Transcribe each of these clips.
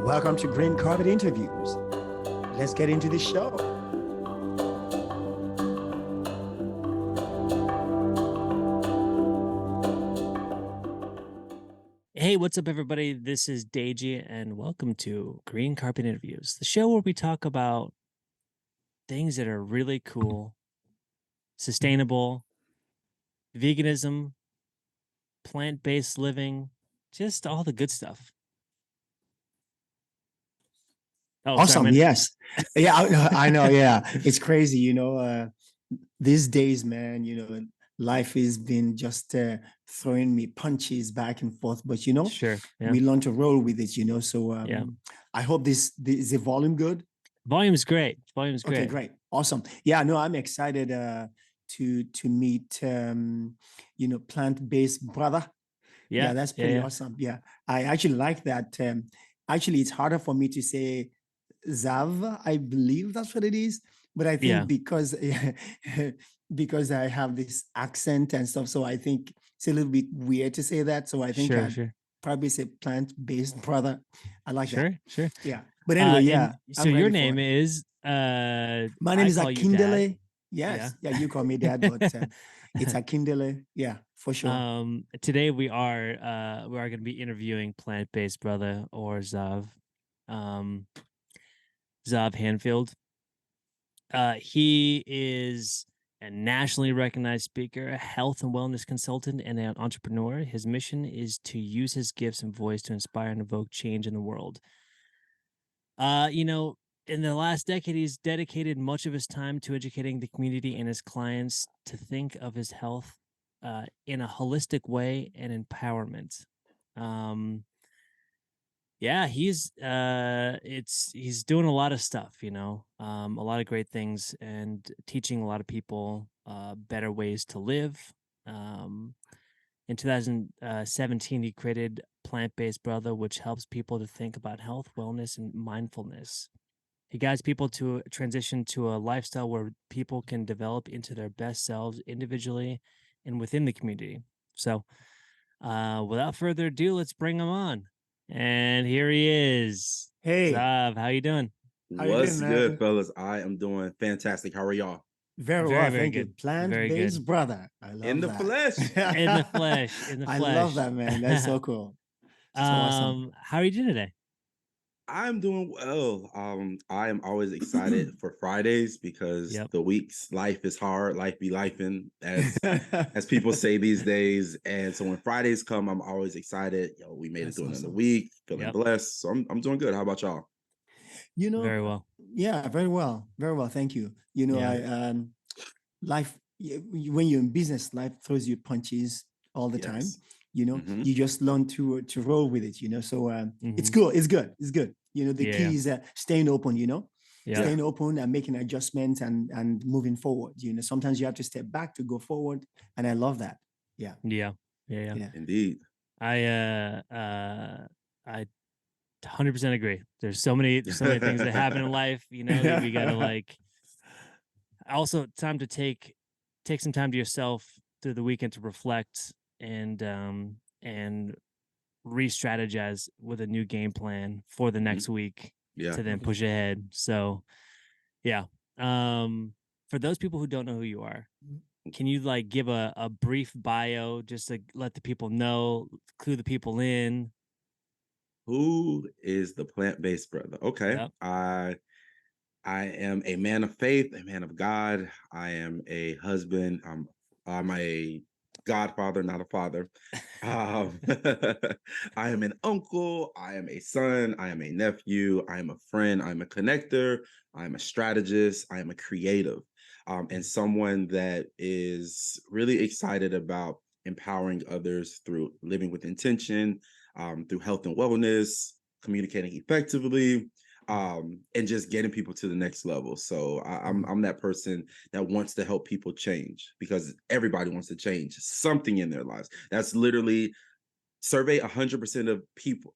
Welcome to Green Carpet Interviews. Let's get into the show. Hey, what's up, everybody? This is Deji, and welcome to Green Carpet Interviews, the show where we talk about things that are really cool, sustainable, veganism, plant-based living, just all the good stuff. Oh, Awesome. sorry, Yes. Yeah, I know. Yeah. It's crazy. These days, man, life has been just throwing me punches back and forth, but, Sure. Yeah. we learn to roll with it, So Yeah. I hope this is the volume good. Volume's great. Volume's Okay, great. great. Awesome. Yeah, no, I'm excited to meet plant-based brother. Yeah, that's pretty awesome. Yeah, I actually like that. Actually, it's harder for me to say Xav. I believe that's what it is, but I think because because I have this accent and stuff, so I think it's a little bit weird to say that. So I think I'd probably say plant-based brother. I like that. Sure. Yeah, but anyway, yeah. So your name is My name is Akindele. Yes, yeah, you call me dad, but it's Akindele. Yeah, for sure. Today we are going to be interviewing plant-based brother, or Xav, Xav Handfield. He is a nationally recognized speaker, a health and wellness consultant, and an entrepreneur. His mission is to use his gifts and voice to inspire and evoke change in the world. In the last decade, he's dedicated much of his time to educating the community and his clients to think of his health in a holistic way and empowerment. He's doing a lot of stuff, a lot of great things, and teaching a lot of people better ways to live. In 2017, he created Plant-Based Brother, which helps people to think about health, wellness, and mindfulness. He guides people to transition to a lifestyle where people can develop into their best selves individually and within the community. So, without further ado, let's bring him on. And here he is. Hey, Xav, how you doing? What's good, fellas? I am doing fantastic. How are y'all? Very well, thank you. Good. Plant-based brother. I love in the that. flesh. In the flesh. I love that, man. That's so cool. So awesome. How are you doing today? I'm doing well. I am always excited for Fridays because the week's life is hard. Life be lifing, as people say these days. And so when Fridays come, I'm always excited. We made it through another week, feeling blessed. So I'm doing good. How about y'all? Very well. Yeah, very well. Very well. Thank you. Life, when you're in business, life throws you punches all the time. You just learn to roll with it, so it's good. It's good. The key is staying open, staying open and making adjustments and moving forward. Sometimes you have to step back to go forward, and I love that. Yeah. Indeed. I 100% agree. There's so many things that happen in life, that we gotta also time to take some time to yourself through the weekend to reflect and re-strategize with a new game plan for the next week to then push ahead. So for those people who don't know who you are, can you give a brief bio just to let the people know, clue the people in? Who is the plant-based brother? Okay. I am a man of faith, a man of God. I am a husband. I'm a godfather, not a father. I am an uncle. I am a son. I am a nephew. I am a friend. I'm a connector. I'm a strategist. I am a creative, and someone that is really excited about empowering others through living with intention, through health and wellness, communicating effectively, and just getting people to the next level. So I'm that person that wants to help people change, because everybody wants to change something in their lives. That's literally survey 100% of people,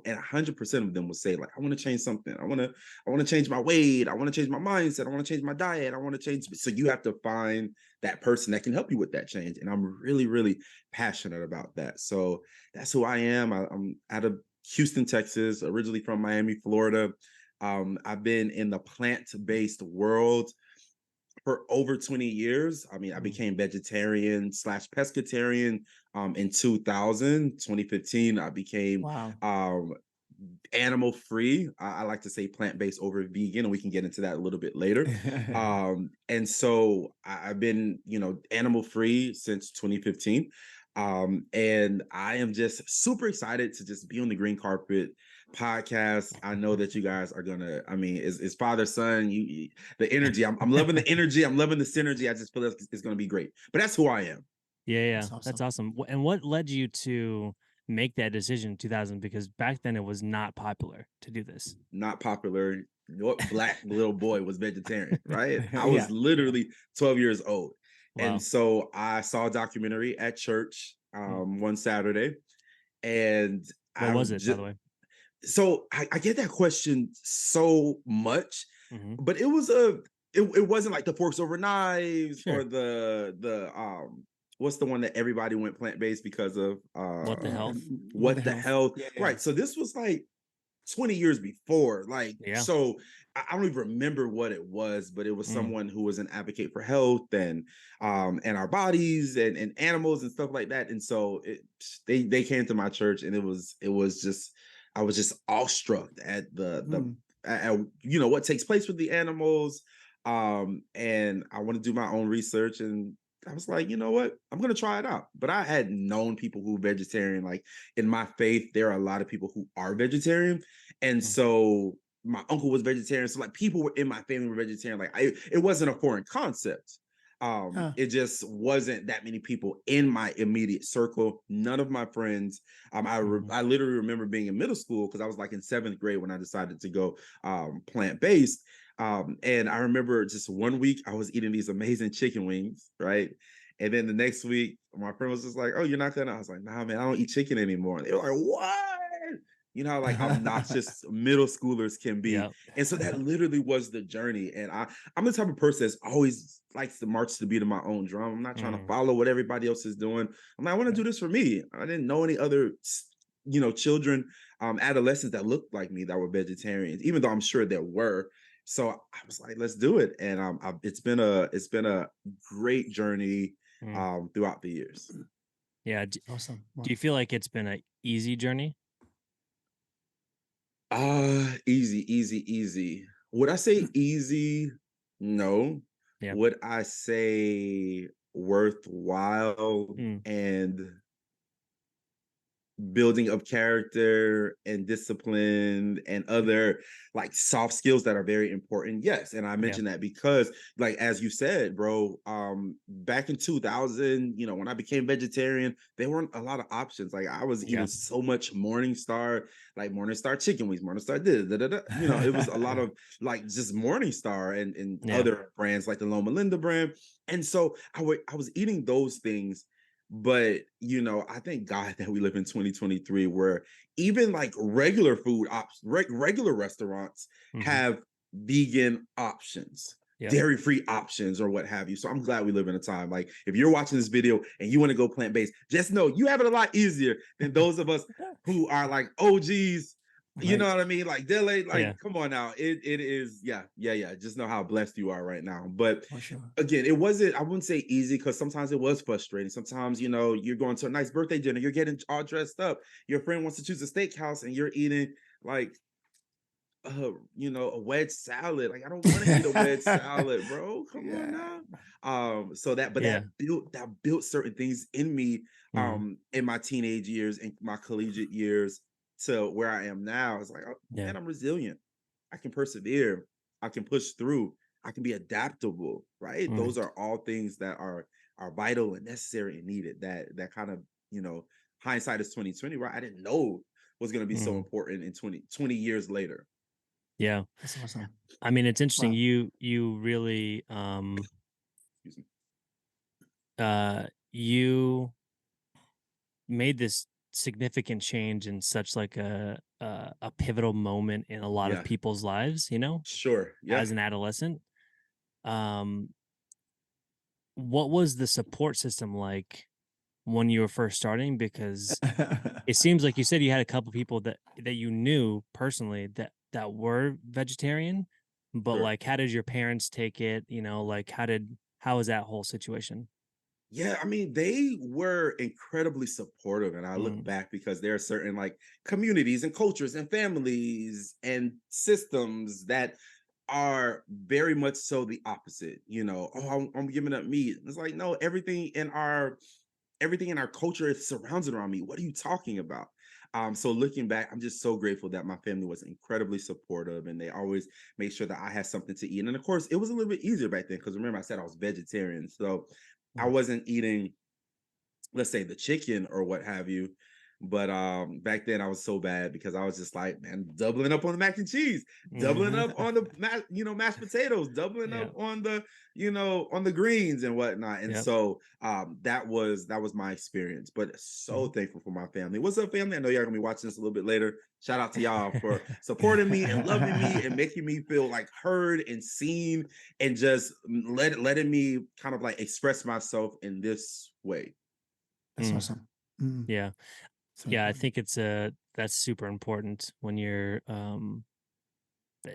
and 100% of them will say, like, I want to change something. I want to change my weight. I want to change my mindset. I want to change my diet. I want to change. So you have to find that person that can help you with that change. And I'm really, really passionate about that. So that's who I am. I'm out of Houston, Texas, originally from Miami, Florida. I've been in the plant-based world for over 20 years. I mean, I became vegetarian slash pescatarian in 2015. I became animal free. I like to say plant-based over vegan, and we can get into that a little bit later. And so I've been, animal free since 2015. And I am just super excited to just be on the green carpet podcast. I know that you guys are gonna, I mean, it's father son, the energy. I'm loving the energy. I'm loving the synergy. I just feel like it's gonna be great. But that's who I am. Yeah, that's awesome. And what led you to make that decision in 2000? Because back then it was not popular to do this. Not popular. What black little boy was vegetarian, right? I was literally 12 years old. Wow. And so I saw a documentary at church one Saturday. And what was it, by the way? So I get that question so much, but it was it wasn't like the forks over knives or the what's the one that everybody went plant-based because of what the health? What the health? Yeah. Right. So this was like 20 years before. So I don't even remember what it was, but it was someone who was an advocate for health and our bodies and animals and stuff like that. And so they came to my church, and it was just, I was just awestruck at at what takes place with the animals. And I want to do my own research, and I was like, you know what? I'm going to try it out. But I had known people who were vegetarian. Like in my faith, there are a lot of people who are vegetarian. And so my uncle was vegetarian. So like people were in my family were vegetarian. Like it wasn't a foreign concept. It just wasn't that many people in my immediate circle. None of my friends. I literally remember being in middle school, because I was like in 7th grade when I decided to go plant-based. And I remember just one week I was eating these amazing chicken wings, right? And then the next week, my friend was just like, "Oh, you're not gonna?" I was like, "Nah, man, I don't eat chicken anymore." And they were like, "What?" You know, like obnoxious middle schoolers can be. Yep. And so that literally was the journey. And I'm the type of person that's always likes to march to the beat of my own drum. I'm not trying to follow what everybody else is doing. I'm like, I want to do this for me. I didn't know any other, children, adolescents that looked like me that were vegetarians, even though I'm sure there were. So I was like, let's do it. And it's been a great journey throughout the years. Yeah. Awesome. Wow. Do you feel like it's been an easy journey? Easy. Would I say easy? No. Yeah. Would I say worthwhile and building of character and discipline and other like soft skills that are very important? Yes. And I mentioned that because, like, as you said, bro, back in 2000, when I became vegetarian, there weren't a lot of options. Like I was eating so much Morningstar, like Morningstar chicken wings, Morningstar it was a lot of like just Morningstar and other brands like the Loma Linda brand. And so I was eating those things. But, I thank God that we live in 2023 where even like regular food regular restaurants have vegan options, dairy-free options or what have you. So I'm glad we live in a time like if you're watching this video and you want to go plant-based, just know you have it a lot easier than those of us who are like OGs. You know what I mean? Like Dele, come on now. It is, just know how blessed you are right now. But again, I wouldn't say easy, because sometimes it was frustrating. Sometimes, you're going to a nice birthday dinner, you're getting all dressed up. Your friend wants to choose a steakhouse and you're eating like a wedge salad. Like I don't want to eat a wedge salad, bro. Come on now. So that built certain things in me in my teenage years and my collegiate years to where I am now. It's like, man, I'm resilient. I can persevere. I can push through. I can be adaptable, right? Those are all things that are vital and necessary and needed. That kind of, hindsight is 2020, right? I didn't know was going to be so important in 20 years later. Yeah. That's awesome. I mean, it's interesting. Wow. You really you made this significant change in such like a pivotal moment in a lot of people's lives, Sure. Yeah. As an adolescent. What was the support system like when you were first starting? Because it seems like you said you had a couple people that you knew personally that were vegetarian, but Sure. like, how did your parents take it? You know, like how was that whole situation? Yeah, I mean, they were incredibly supportive. And I look Mm, back because there are certain like communities and cultures and families and systems that are very much so the opposite. You know, oh, I'm giving up meat. It's like, no, everything in our culture is surrounded around me. What are you talking about? So looking back, I'm just so grateful that my family was incredibly supportive and they always made sure that I had something to eat. And of course, it was a little bit easier back then because remember I said I was vegetarian. So I mm. wasn't eating, let's say, the chicken or what have you. But back then I was so bad because I was just like, man, doubling up on the mac and cheese, doubling up on the mashed potatoes, doubling Yeah. up on the on the greens and whatnot. And Yep. so that was my experience. But so Mhm. thankful for my family. What's up, family? I know y'all gonna be watching this a little bit later. Shout out to y'all for supporting me and loving me and making me feel like heard and seen and just letting me kind of like express myself in this way. That's Mm, awesome. Mm, yeah. so Yeah, I important. think that's super important when you're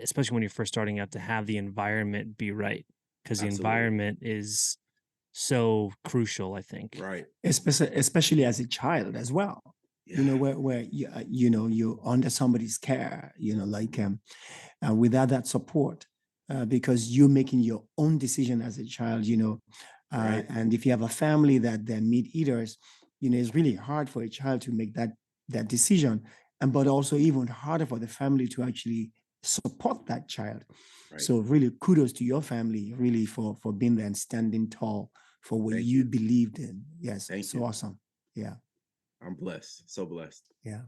especially when you're first starting out to have the environment be right, because the Absolutely. environment is so crucial, I think. Right. Especially as a child as well. You Yeah. know, where you know, you're under somebody's care, you know, like without that support, because you're making your own decision as a child, you know. Right. And if you have a family that they're meat eaters, you know, it's really hard for a child to make that decision. And but also even harder for the family to actually support that child. Right. So really kudos to your family, really, for being there and standing tall for what Thank you you. believed in. Yes, Thank so you. awesome. Yeah, I'm blessed. So blessed. yeah.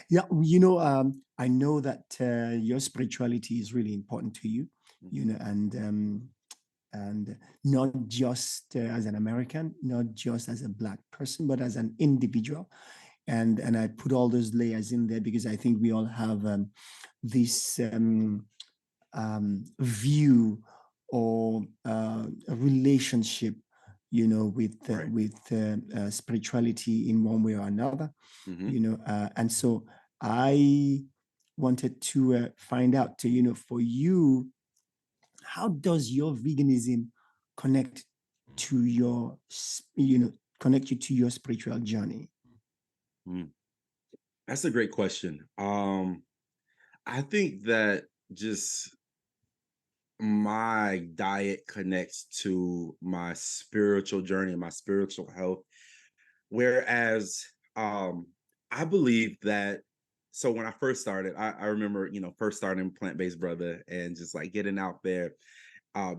Yeah, you know, I know that your spirituality is really important to you, you Mhm. know, and not just as an American, not just as a Black person, but as an individual. And I put all those layers in there because I think we all have this view or a relationship, you know, Right. with spirituality in one way or another, Hmm. you know. And so I wanted to find out, you know, for you, how does your veganism connect to your, you know, connect you to your spiritual journey? That's a great question. I think that just my diet connects to my spiritual journey and my spiritual health. Whereas I believe that so when I first started, I remember, first starting plant-based brother and just like getting out there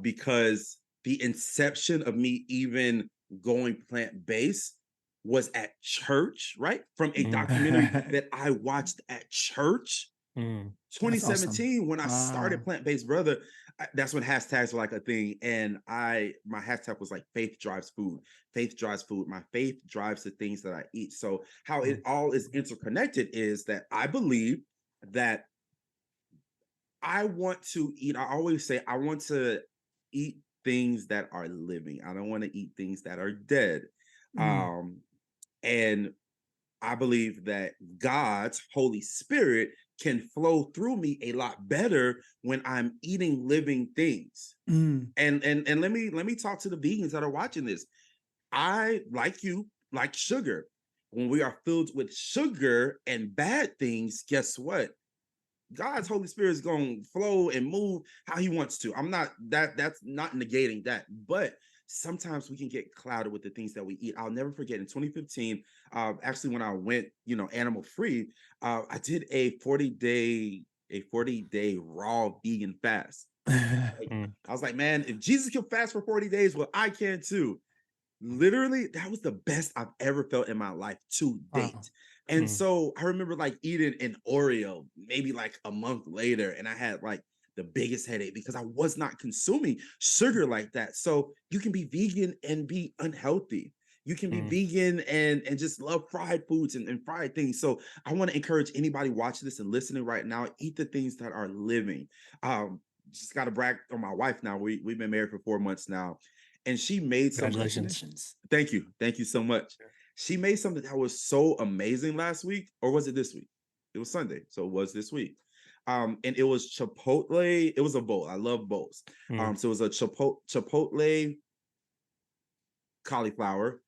because the inception of me even going plant-based was at church, right? From a Mm, documentary that I watched at church. mm, That's awesome. 2017, when I started Wow. plant-based brother, that's when hashtags were like a thing. And my hashtag was like faith drives food. Faith drives food. My faith drives the things that I eat. So how it mm, all is interconnected is that I believe that I want to eat. I always say I want to eat things that are living. I don't want to eat things that are dead. Mm, Um, and I believe that God's Holy Spirit can flow through me a lot better when I'm eating living things. mm. And let me talk to the vegans that are watching this. I, like you, like sugar. When we are filled with sugar and bad things, guess what? God's Holy Spirit is going to flow and move how he wants to. I'm not that's not negating that, but sometimes we can get clouded with the things that we eat. I'll never forget in 2015, actually when I went, animal free, I did a 40-day raw vegan fast. Like, mm, I was like, man, if Jesus can fast for 40 days, well, I can too. Literally, that was the best I've ever felt in my life to Wow. date. And mm, so I remember like eating an Oreo maybe like a month later, and I had like the biggest headache because I was not consuming sugar like that. So you can be vegan and be unhealthy. You can be mm. vegan and just love fried foods and fried things. So I want to encourage anybody watching this and listening right now, eat the things that are living. Just got to brag on my wife now. We've been married for 4 months now, and she made something. Congratulations. Thank you so much. She made something that was so amazing last week, or was it this week? It was Sunday, so it was this week. And it was Chipotle. It was a bowl. I love bowls. So it was a Chipotle cauliflower.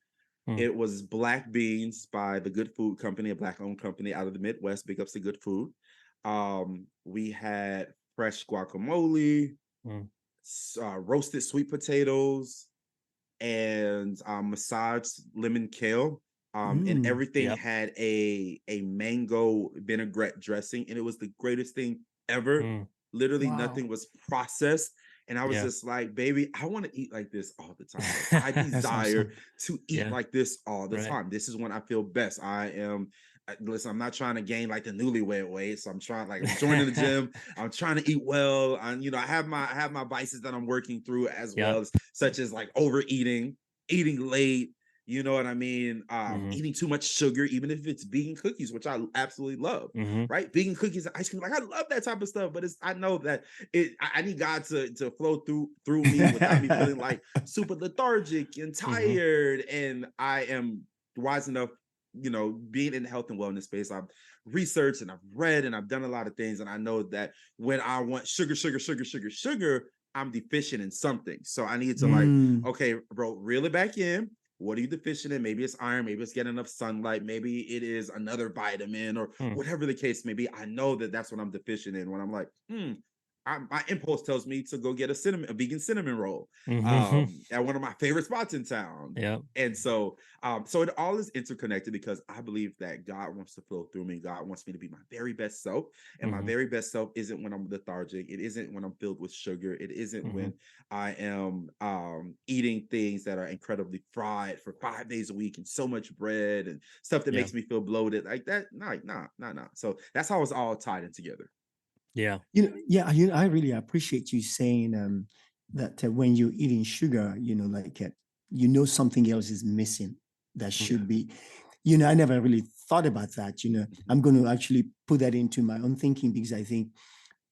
It was black beans by the Good Food Company, a black-owned company out of the Midwest. Big ups to Good Food. We had fresh guacamole, roasted sweet potatoes, and massaged lemon kale. And everything had a mango vinaigrette dressing, and it was the greatest thing ever. Literally nothing was processed. And I was just like, baby, I want to eat like this all the time. Like, I desire to eat like this all the time. This is when I feel best. Listen, I'm not trying to gain like the newlywed weight. So I'm trying, like, I'm joining the gym. I'm trying to eat well. And, you know, I have my vices that I'm working through as well, such as like overeating, eating late, you know what I mean? Eating too much sugar, even if it's vegan cookies, which I absolutely love, right? Vegan cookies and ice cream, like I love that type of stuff, but I know that I need God to flow through me without me feeling like super lethargic and tired. And I am wise enough, you know, being in the health and wellness space, I've researched and I've read and I've done a lot of things. And I know that when I want sugar, I'm deficient in something. So I need to like, okay, bro, reel it back in. What are you deficient in? Maybe it's iron, maybe it's getting enough sunlight, maybe it is another vitamin or whatever the case may be. I know that that's what I'm deficient in when I'm like, my impulse tells me to go get a vegan cinnamon roll at one of my favorite spots in town. And so it all is interconnected because I believe that God wants to flow through me. God wants me to be my very best self. And my very best self isn't when I'm lethargic. It isn't when I'm filled with sugar. It isn't when I am eating things that are incredibly fried for 5 days a week and so much bread and stuff that makes me feel bloated like that. Nah. So that's how it's all tied in together. Yeah. I really appreciate you saying that when you're eating sugar, something else is missing that should be. I never really thought about that. I'm going to actually put that into my own thinking because I think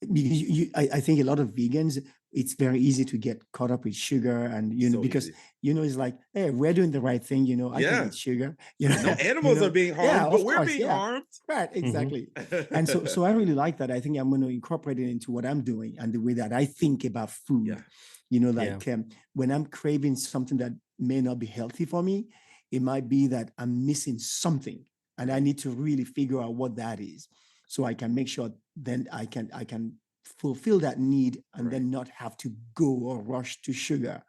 I think a lot of vegans, it's very easy to get caught up with sugar and, because, it's like, hey, we're doing the right thing. I can eat sugar. No animals are being harmed, but we're being harmed. Right, exactly. And so I really like that. I think I'm going to incorporate it into what I'm doing and the way that I think about food. When I'm craving something that may not be healthy for me, it might be that I'm missing something and I need to really figure out what that is. So I can make sure then I can fulfill that need and then not have to go or rush to sugar.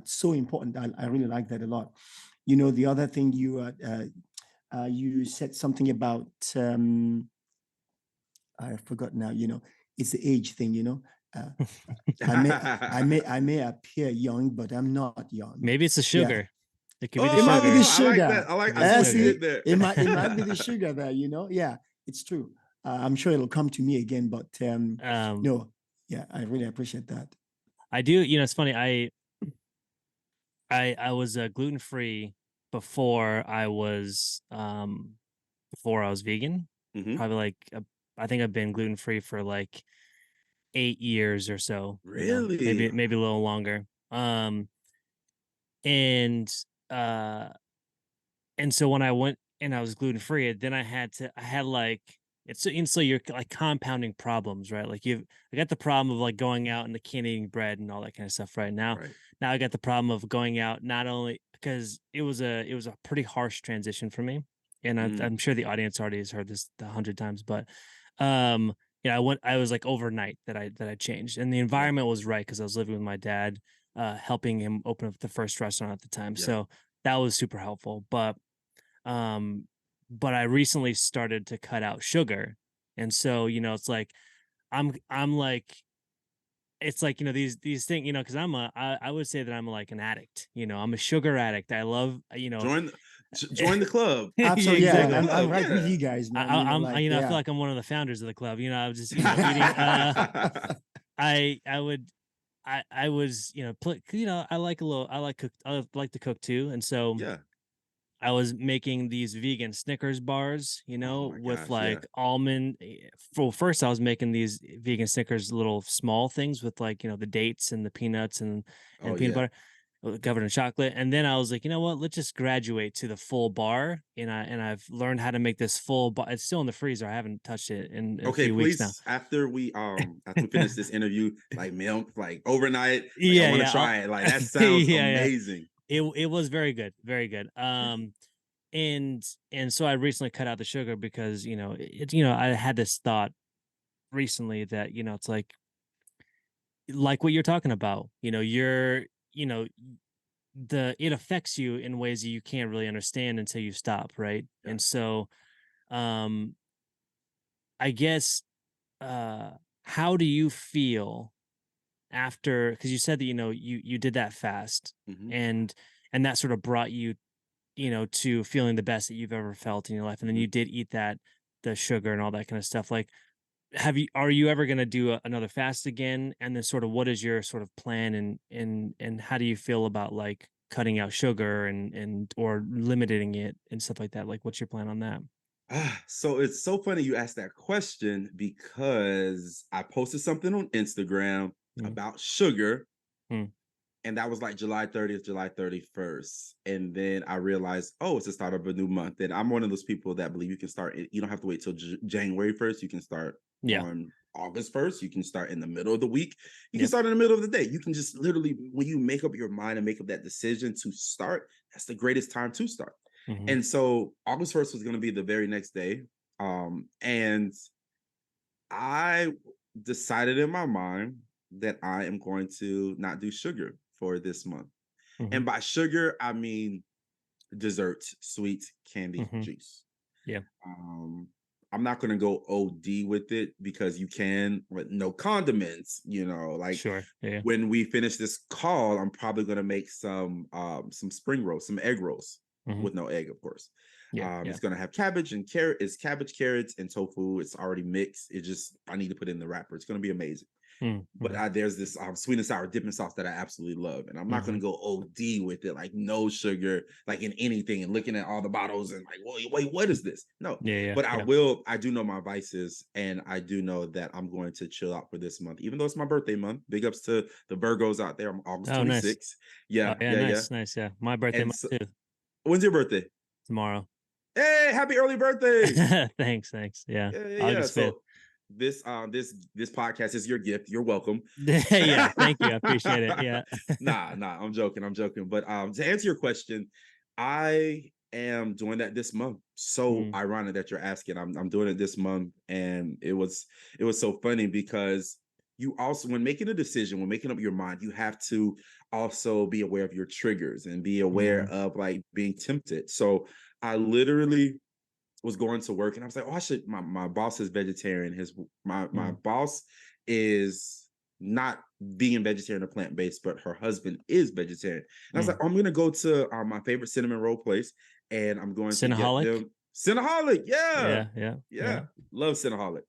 So important. I really like that a lot. The other thing you said something about I forgot now. It's the age thing. I may appear young, but I'm not young. Maybe it's the sugar. It could be the sugar. It might be the sugar. I like that. It might be the sugar there. Yeah, it's true. I'm sure it'll come to me again, but no, yeah, I really appreciate that. I do. It's funny. I was gluten-free before I was vegan. Probably like I think I've been gluten-free for like 8 years or so. Really? Maybe a little longer. And so when I went and I was gluten-free, then I had like so you're like compounding problems, right? Like I got the problem of like going out and the can't eating bread and all that kind of stuff right now. Now I got the problem of going out, not only because it was a pretty harsh transition for me. And I'm sure the audience already has heard this 100 times, but I was like overnight that I changed, and the environment was right because I was living with my dad, helping him open up the first restaurant at the time. So that was super helpful. But I recently started to cut out sugar, and so it's like I'm like it's like these things, because I would say that I'm like an addict. I'm a sugar addict. I love join the club. Absolutely, exactly. I'm right with you guys, man. I feel like I'm one of the founders of the club. I was just eating. I was I like to cook too, and so I was making these vegan Snickers bars, with almond. Well, first I was making these vegan Snickers little small things with like the dates and the peanuts and peanut butter. covered in chocolate. And then I was like, you know what? Let's just graduate to the full bar. And I've learned how to make this full bar. It's still in the freezer. I haven't touched it in a Okay, few weeks now. please, after we finish this interview, like milk, like overnight, like I Yeah, want to yeah. try it. Like that sounds Yeah, yeah. amazing. It was very good, very good. And so I recently cut out the sugar because I had this thought recently that it's like what you're talking about. You know it affects you in ways that you can't really understand until you stop, right? Yeah. And so um I guess how do you feel after, because you said that you did that fast, Mm-hmm. and that sort of brought you to feeling the best that you've ever felt in your life, and then Mm-hmm. you did eat the sugar and all that kind of stuff. Like, are you ever going to do another fast again? And then sort of what is your sort of plan, and how do you feel about like cutting out sugar and or limiting it and stuff like that? Like, what's your plan on that? So it's so funny you asked that question because I posted something on Instagram Mm, about sugar, mm, and that was like July 30th, July 31st. And then I realized, oh, it's the start of a new month. And I'm one of those people that believe you can start, you don't have to wait till January 1st. You can start yeah. on August 1st. You can start in the middle of the week. You can Yep. start in the middle of the day. You can just literally, when you make up your mind and make up that decision to start, that's the greatest time to start. Mm-hmm. And so August 1st was going to be the very next day. And I decided in my mind that I am going to not do sugar for this month. Mm-hmm. And by sugar, I mean desserts, sweets, candy, Mm-hmm. juice. Yeah. I'm not going to go OD with it because you can, with no condiments, like Sure. Yeah. when we finish this call, I'm probably going to make some spring rolls, some egg rolls Mm-hmm. with no egg, of course. Yeah. Yeah. It's going to have cabbage and carrot. It's cabbage, carrots, and tofu. It's already mixed. I need to put it in the wrapper. It's going to be amazing. Mm-hmm. But there's this sweet and sour dipping sauce that I absolutely love, and I'm not Mm-hmm. going to go OD with it, like no sugar, like in anything, and looking at all the bottles and like, wait, what is this? No, Yeah. Yeah. but Yeah. I do know my vices, and I do know that I'm going to chill out for this month, even though it's my birthday month. Big ups to the Virgos out there. I'm August Oh, nice. 26th. Oh, Yeah, yeah. yeah, yeah. Nice. Nice. Yeah. My birthday And month so, too. when's your birthday? Tomorrow. Hey, happy early birthday! Thanks. Yeah. Yeah, yeah, yeah. August 5th. So this podcast is your gift. You're welcome. Yeah. Thank you. I appreciate it. Yeah. Nah, I'm joking. But to answer your question, I am doing that this month. So Mm, ironic that you're asking. I'm doing it this month, and it was so funny because you also, when making a decision, when making up your mind, you have to also be aware of your triggers and be aware mm, of like being tempted. So I literally was going to work, and I was like, oh, I should, my boss is vegetarian. My mm, boss is not vegan, vegetarian, or plant-based, but her husband is vegetarian. And I was like, mm. oh, I'm gonna go to my favorite cinnamon roll place, and I'm going to get Cinnaholic. them Cinnaholic. Yeah, Yeah. Yeah. yeah. Yeah. Love Cinnaholic.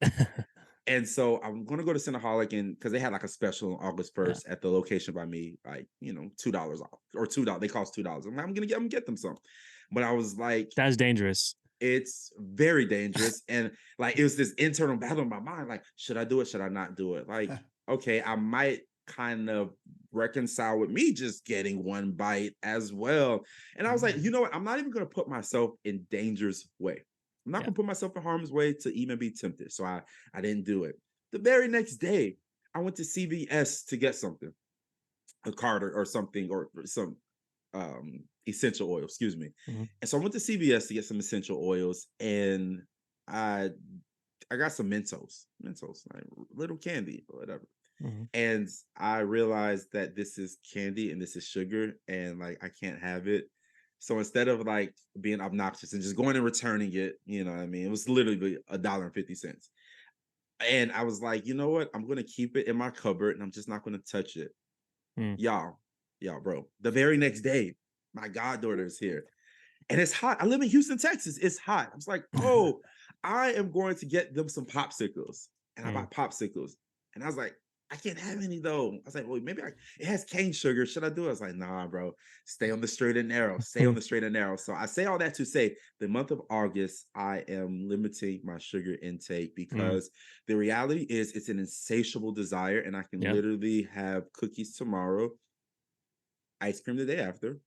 And so I'm gonna go to Cinnaholic, and because they had like a special on August Yeah. 1st at the location by me, like $2 off, or $2. They cost $2. I'm gonna get them some. But I was like, That's dangerous. it's very dangerous. And like, it was this internal battle in my mind. Like, should I do it? Should I not do it? Like, okay, I might kind of reconcile with me just getting one bite as well. And I was like, you know what? I'm not even going to put myself in danger's way. I'm not Yeah. going to put myself in harm's way to even be tempted. So I didn't do it. The very next day, I went to CVS to get something, a card or something, or some essential oil, excuse me. Mm-hmm. And so I went to CVS to get some essential oils, and I got some Mentos, like little candy or whatever. Mm-hmm. And I realized that this is candy and this is sugar, and like I can't have it. So instead of like being obnoxious and just going and returning it, you know what I mean? It was literally $1.50. And I was like, you know what? I'm gonna keep it in my cupboard and I'm just not gonna touch it. Mm. Y'all, bro. The very next day, my goddaughter is here, and it's hot. I live in Houston, Texas. It's hot. I was like, oh, I am going to get them some popsicles, and I Mm. bought popsicles, and I was like, I can't have any though. I was like, well, maybe it has cane sugar. Should I do it? I was like, nah, bro. Stay on the straight and narrow. Stay on the straight and narrow. So I say all that to say, the month of August, I am limiting my sugar intake Mm. because the reality is it's an insatiable desire, and I can Yeah. literally have cookies tomorrow, ice cream the day after,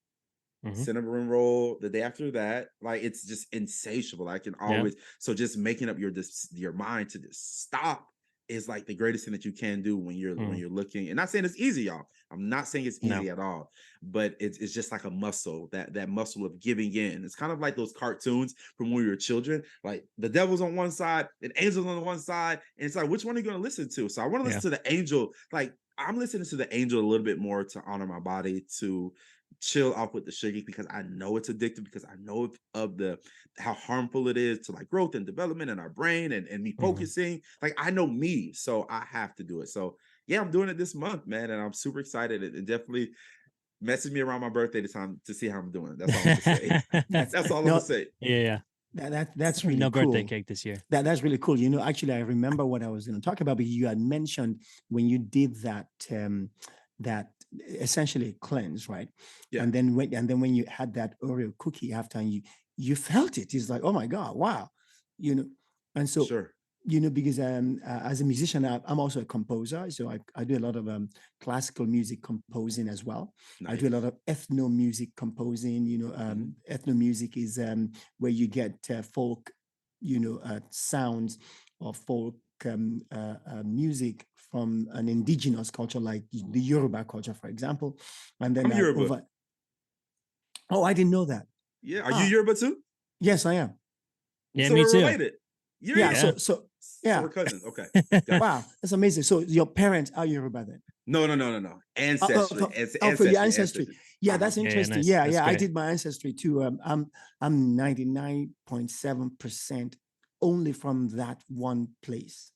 cinnamon roll the day after that. Like, it's just insatiable. I can always, so just making up your mind to just stop is like the greatest thing that you can do when you're looking. And not saying it's easy, y'all. I'm not saying it's easy at all, but it's just like a muscle, that muscle of giving in. It's kind of like those cartoons from when we were children, like the devil's on one side and angels on the one side, and it's like, which one are you going to listen to? So I want to listen to the angel. Like, I'm listening to the angel a little bit more to honor my body, to chill off with the sugar, because I know it's addictive, because I know of the how harmful it is to like growth and development in our brain, and me focusing. Like, I know me, so I have to do it. So yeah, I'm doing it this month, man, and I'm super excited. And definitely message me around my birthday this time to see how I'm doing. That's all I'm gonna say. That's all I'm gonna say. Yeah. That's really no cool. birthday cake this year. That's really cool. Actually, I remember what I was going to talk about, but you had mentioned when you did that that essentially cleanse, right? Yeah. And then when you had that Oreo cookie after, and you felt it, it's like, oh my God, wow, And so sure. Because as a musician, I'm also a composer, so I do a lot of classical music composing as well. Nice. I do a lot of ethno music composing. Ethno music is where you get folk, sounds or folk music from an indigenous culture, like the Yoruba culture, for example. And then I'm Yoruba. Oh, I didn't know that. Yeah, are you Yoruba too? Yes, I am. Yeah, so me we're too. related. Yeah. So we're cousins. Okay. Wow, that's amazing. So your parents are Yoruba then? No. Ancestry. For your ancestry. Yeah, that's interesting. Yeah, nice. I did my ancestry too. I'm 99.7% only from that one place.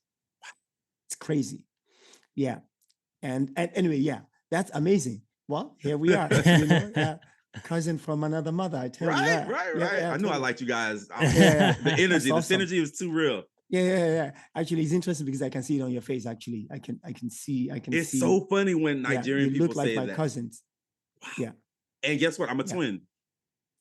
It's crazy. Yeah. And anyway, yeah, that's amazing. Well, here we are. Cousin from another mother. I tell you that. Right. I knew I liked you guys. The energy, awesome. The synergy was too real. Yeah. Actually, it's interesting because I can see it on your face. Actually, I can see. It's so funny when Nigerian people look like say my that. Cousins. Wow. Yeah. And guess what? I'm a twin.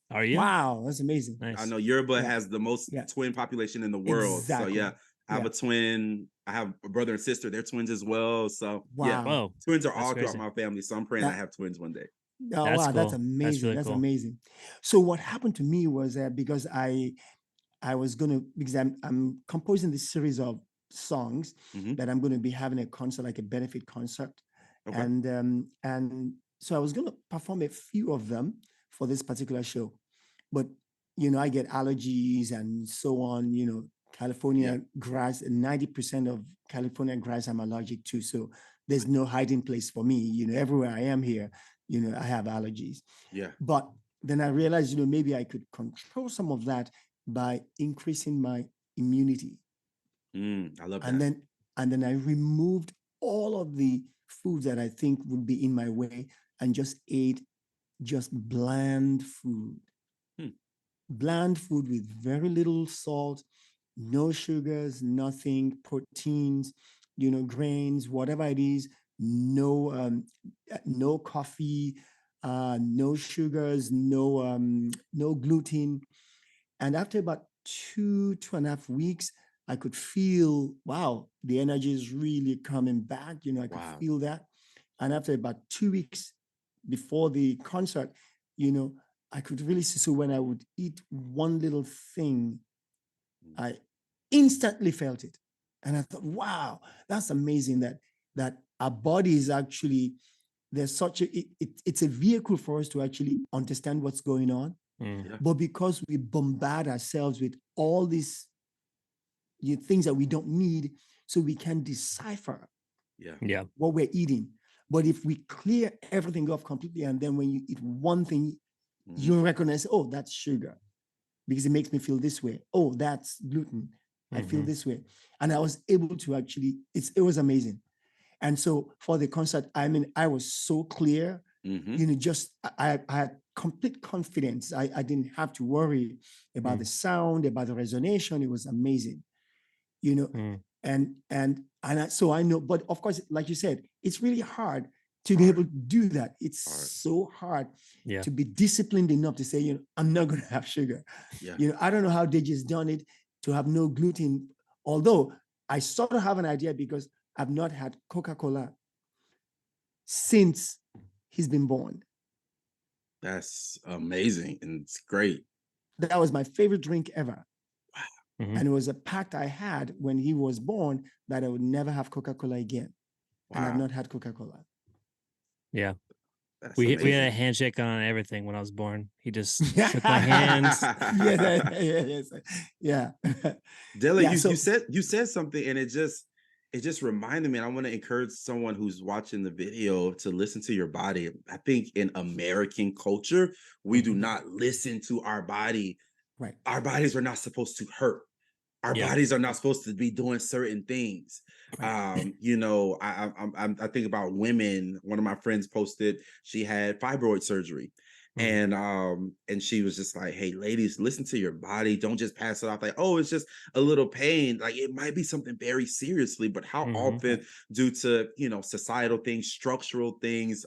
Are you? Wow, that's amazing. Nice. I know Yoruba has the most twin population in the world. Exactly. So yeah, I have a twin. I have a brother and sister. They're twins as well. So wow. Twins are all throughout my family. So I'm praying I have twins one day. Oh, wow, cool. That's amazing. That's cool. Amazing. So what happened to me was that because I was because I'm composing this series of songs that I'm going to be having a concert, like a benefit concert. Okay. And so I was going to perform a few of them for this particular show. But, I get allergies and so on, California grass, 90% of California grass I'm allergic to. So there's no hiding place for me. Everywhere I am here, I have allergies. Yeah. But then I realized, maybe I could control some of that by increasing my immunity. I love that. And then I removed all of the foods that I think would be in my way and just ate just bland food. Bland food with very little salt, no sugars, nothing, proteins, grains, whatever it is, no coffee, no sugars, no gluten. And after about 2.5 weeks, I could feel, wow, the energy is really coming back. I could feel that. And after about 2 weeks before the concert, I could really see. So when I would eat one little thing, I instantly felt it. And I thought, wow, that's amazing that our body is actually, there's such it's a vehicle for us to actually understand what's going on. But because we bombard ourselves with all these things that we don't need, so we can decipher what we're eating. But if we clear everything off completely, and then when you eat one thing, you recognize, oh, that's sugar because it makes me feel this way. Oh, that's gluten. I feel this way. And I was able to actually, it was amazing. And so for the concert, I was so clear, I had complete confidence. I didn't have to worry about the sound, about the resonation. It was amazing, so I know, but of course, like you said, it's really hard to be able to do that. It's so hard to be disciplined enough to say, I'm not going to have sugar. I don't know how Deji's done it to have no gluten, although I sort of have an idea because I've not had Coca-Cola since he's been born. That's amazing. And it's great. That was my favorite drink ever. Wow. Mm-hmm. And it was a pact I had when he was born that I would never have Coca-Cola again. Wow. And I've not had Coca-Cola. Yeah. We had a handshake on everything when I was born. He just shook my hands. Yeah. Dele, you said something, and it just reminded me. And I want to encourage someone who's watching the video to listen to your body. I think in American culture, we do not listen to our body. Right. Our bodies are not supposed to hurt. Our bodies are not supposed to be doing certain things. Right. I think about women. One of my friends posted she had fibroid surgery. And she was just like, hey, ladies, listen to your body. Don't just pass it off like, oh, it's just a little pain. Like, it might be something very seriously, but how often, due to, societal things, structural things,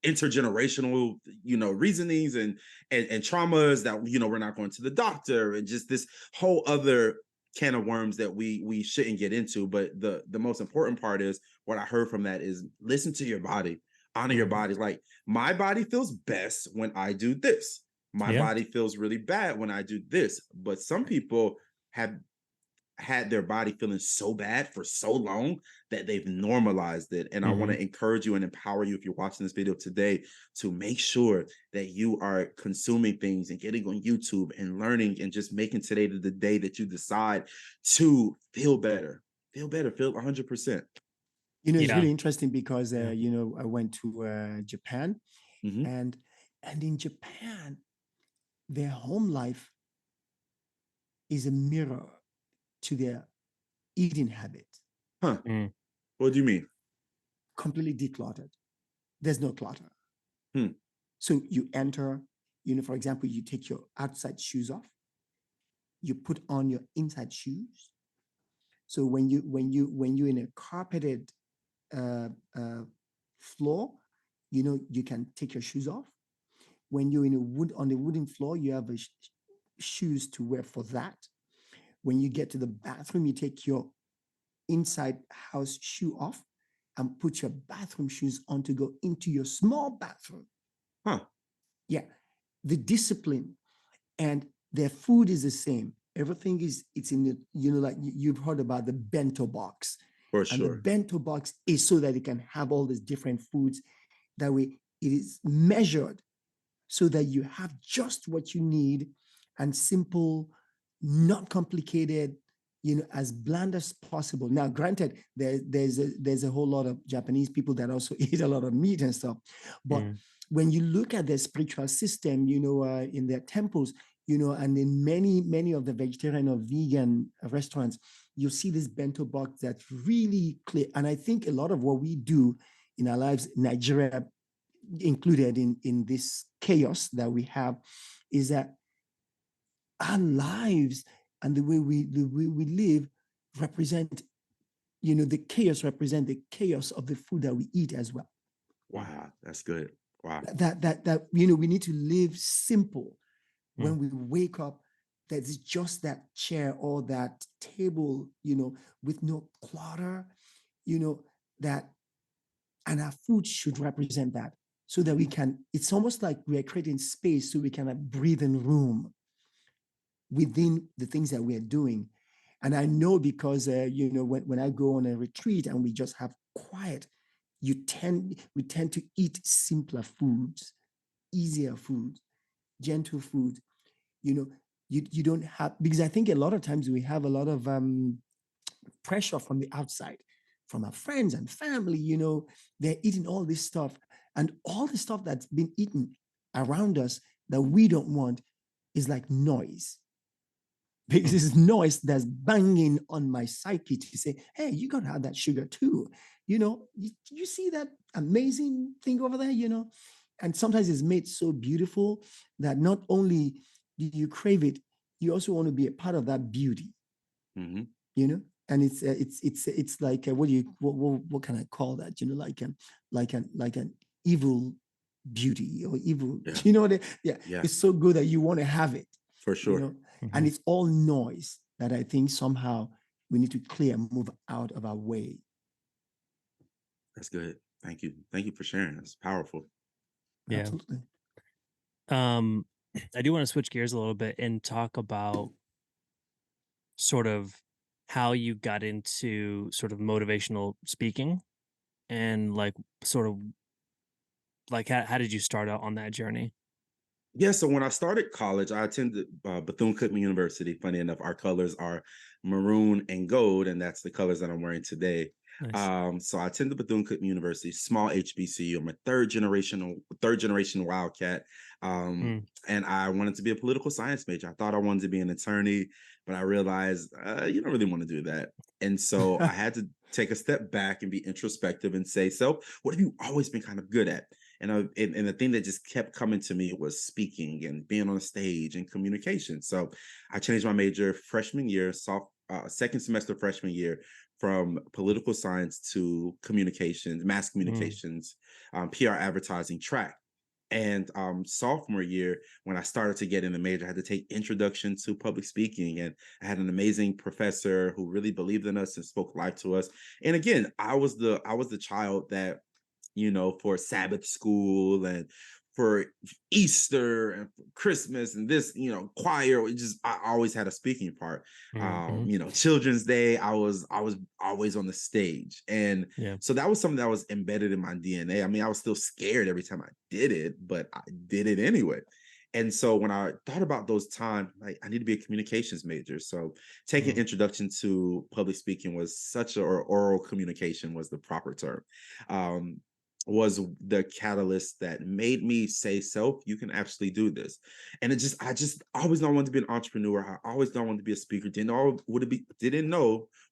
intergenerational, reasonings and traumas that, we're not going to the doctor, and just this whole other can of worms that we shouldn't get into. But the most important part is what I heard from that is listen to your body. Honor your body. Like, my body feels best when I do this. My body feels really bad when I do this. But some people have had their body feeling so bad for so long that they've normalized it. And I want to encourage you and empower you, if you're watching this video today, to make sure that you are consuming things and getting on YouTube and learning and just making today the day that you decide to feel better, feel 100%. It's really interesting because, I went to Japan, and in Japan, their home life is a mirror to their eating habits. Huh. What do you mean? Completely decluttered. There's no clutter. So you enter, for example, you take your outside shoes off, you put on your inside shoes. So when you're in a carpeted floor, you can take your shoes off. When you're on the wooden floor, you have shoes to wear for that. When you get to the bathroom, you take your inside house shoe off and put your bathroom shoes on to go into your small bathroom. Yeah. The discipline, and their food is the same. Everything it's in the, like you've heard about the bento box. For sure. And the bento box is so that it can have all these different foods. That way it is measured so that you have just what you need, and simple, not complicated, as bland as possible. Now, granted, there's a whole lot of Japanese people that also eat a lot of meat and stuff. But when you look at their spiritual system, in their temples, and in many of the vegetarian or vegan restaurants, you'll see this bento box that's really clear. And I think a lot of what we do in our lives, Nigeria included in this chaos that we have, is that our lives and the way we live represent, the chaos represent the chaos of the food that we eat as well. Wow, that's good. Wow. That we need to live simple. When we wake up, there's just that chair or that table, with no clutter, that, and our food should represent that, so that we can, it's almost like we are creating space so we can breathe in room within the things that we're doing. And I know because, when I go on a retreat and we just have quiet, we tend to eat simpler foods, easier foods, gentle food. You don't have, because I think a lot of times we have a lot of pressure from the outside, from our friends and family. They're eating all this stuff, and all the stuff that's been eaten around us that we don't want is like noise. Because it's noise that's banging on my psyche to say, hey, you got to have that sugar too. You see that amazing thing over there, and sometimes it's made so beautiful that not only do you crave it, you also want to be a part of that beauty. And it's like, what can I call that? Like an evil beauty or evil. It's so good that you want to have it. For sure. And it's all noise that I think somehow we need to clear and move out of our way. That's good. Thank you. Thank you for sharing. That's powerful. Yeah. Absolutely. I do want to switch gears a little bit and talk about sort of how you got into sort of motivational speaking and like sort of like how did you start out on that journey? Yeah, so when I started college, I attended Bethune-Cookman University. Funny enough, our colors are maroon and gold, and that's the colors that I'm wearing today. Nice. So I attended Bethune-Cookman University, small HBCU. I'm a third generation Wildcat, Mm. and I wanted to be a political science major. I thought I wanted to be an attorney, but I realized you don't really want to do that, and so I had to take a step back and be introspective and say, "So, what have you always been kind of good at?" And the thing that just kept coming to me was speaking and being on a stage and communication. So I changed my major freshman year, second semester freshman year, from political science to communications, mass Mm. communications, PR advertising track. And sophomore year, when I started to get in the major, I had to take introduction to public speaking, and I had an amazing professor who really believed in us and spoke life to us. And again, I was the child that, for Sabbath school and for Easter and for Christmas and this, choir. I always had a speaking part. Mm-hmm. Children's Day, I was always on the stage. And Yeah. so that was something that was embedded in my DNA. I mean, I was still scared every time I did it, but I did it anyway. And so when I thought about those times, like, I need to be a communications major. So taking Mm. introduction to public speaking was or oral communication was the proper term. Um, was the catalyst that made me say, "Self, you can actually do this." And I just always know I wanted to be an entrepreneur. I always know I wanted to be a speaker. Didn't know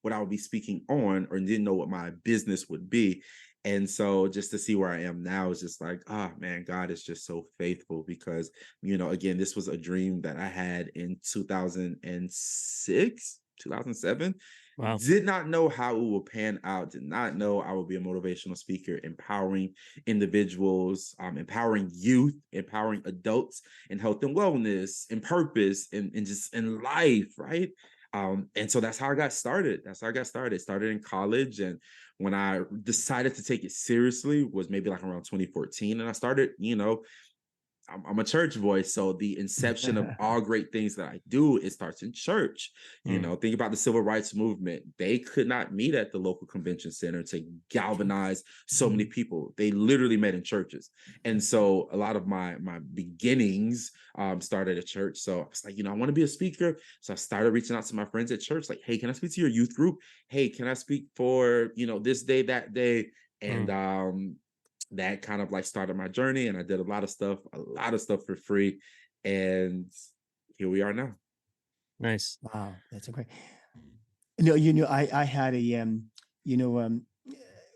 what I would be speaking on, or didn't know what my business would be. And so just to see where I am now is just like, ah, man, God is just so faithful, because, again, this was a dream that I had in 2006, 2007. Wow. Did not know how it would pan out. Did not know I would be a motivational speaker, empowering individuals, empowering youth, empowering adults in health and wellness, and purpose, and just in life, right? And so that's how I got started. Started in college, and when I decided to take it seriously was maybe like around 2014, and I started, I'm a church boy, so the inception of all great things that I do, it starts in church. Mm. Think about the civil rights movement. They could not meet at the local convention center to galvanize so many people. They literally met in churches. And so a lot of my beginnings started at church. So I was like, I want to be a speaker. So I started reaching out to my friends at church, like, hey, can I speak to your youth group? Hey, can I speak for, this day, that day? And Mm. that kind of like started my journey, and I did a lot of stuff for free, and here we are now. Nice. Wow, that's great. I had you know,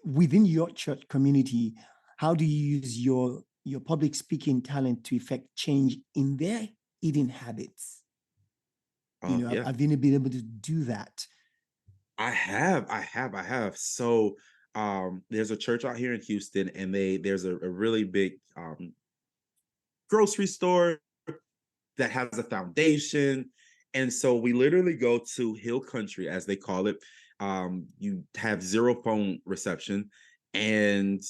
within your church community, how do you use your public speaking talent to effect change in their eating habits? Yeah, Have you been able to do that? I have. So there's a church out here in Houston, and there's a really big grocery store that has a foundation. And so we literally go to Hill Country, as they call it. You have zero phone reception, and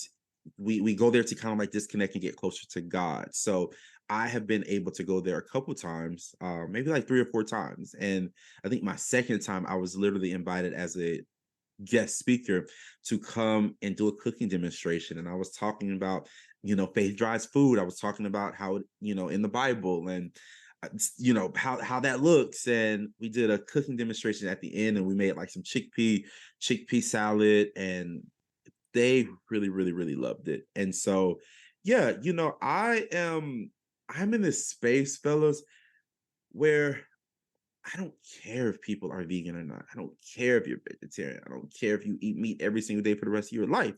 we go there to kind of like disconnect and get closer to God. So I have been able to go there a couple times, maybe like 3 or 4 times. And I think my second time, I was literally invited as a guest speaker to come and do a cooking demonstration. And I was talking about, faith drives food. I was talking about how, in the Bible, and how that looks. And we did a cooking demonstration at the end, and we made like some chickpea salad, and they really, really, really loved it. And so, yeah, I'm in this space, fellas, where I don't care if people are vegan or not. I don't care if you're vegetarian. I don't care if you eat meat every single day for the rest of your life.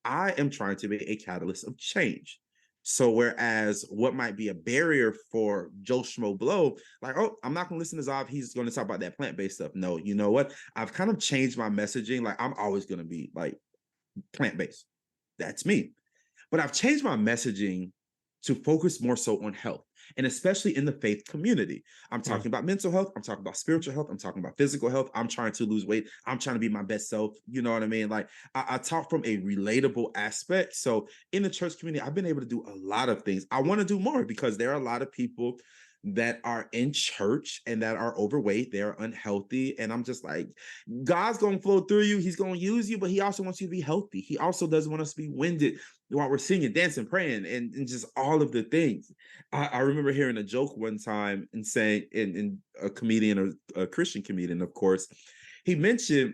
I am trying to be a catalyst of change. So whereas what might be a barrier for Joe Schmo Blow, like, oh, I'm not going to listen to Xav, he's going to talk about that plant-based stuff. No, you know what? I've kind of changed my messaging. Like, I'm always going to be like plant-based. That's me. But I've changed my messaging to focus more so on health. and especially in the faith community. I'm talking about mental health. I'm talking about spiritual health. I'm talking about physical health. I'm trying to lose weight. I'm trying to be my best self. You know what I mean? Like I talk from a relatable aspect. So in the church community, I've been able to do a lot of things. I want to do more because there are a lot of people that are in church and that are overweight, they're unhealthy. And I'm just like, God's going to flow through you. He's going to use you, but he also wants you to be healthy. He also doesn't want us to be winded while we're singing, dancing, praying, and just all of the things. I remember hearing a joke one time and saying, in a comedian, a Christian comedian, of course, he mentioned,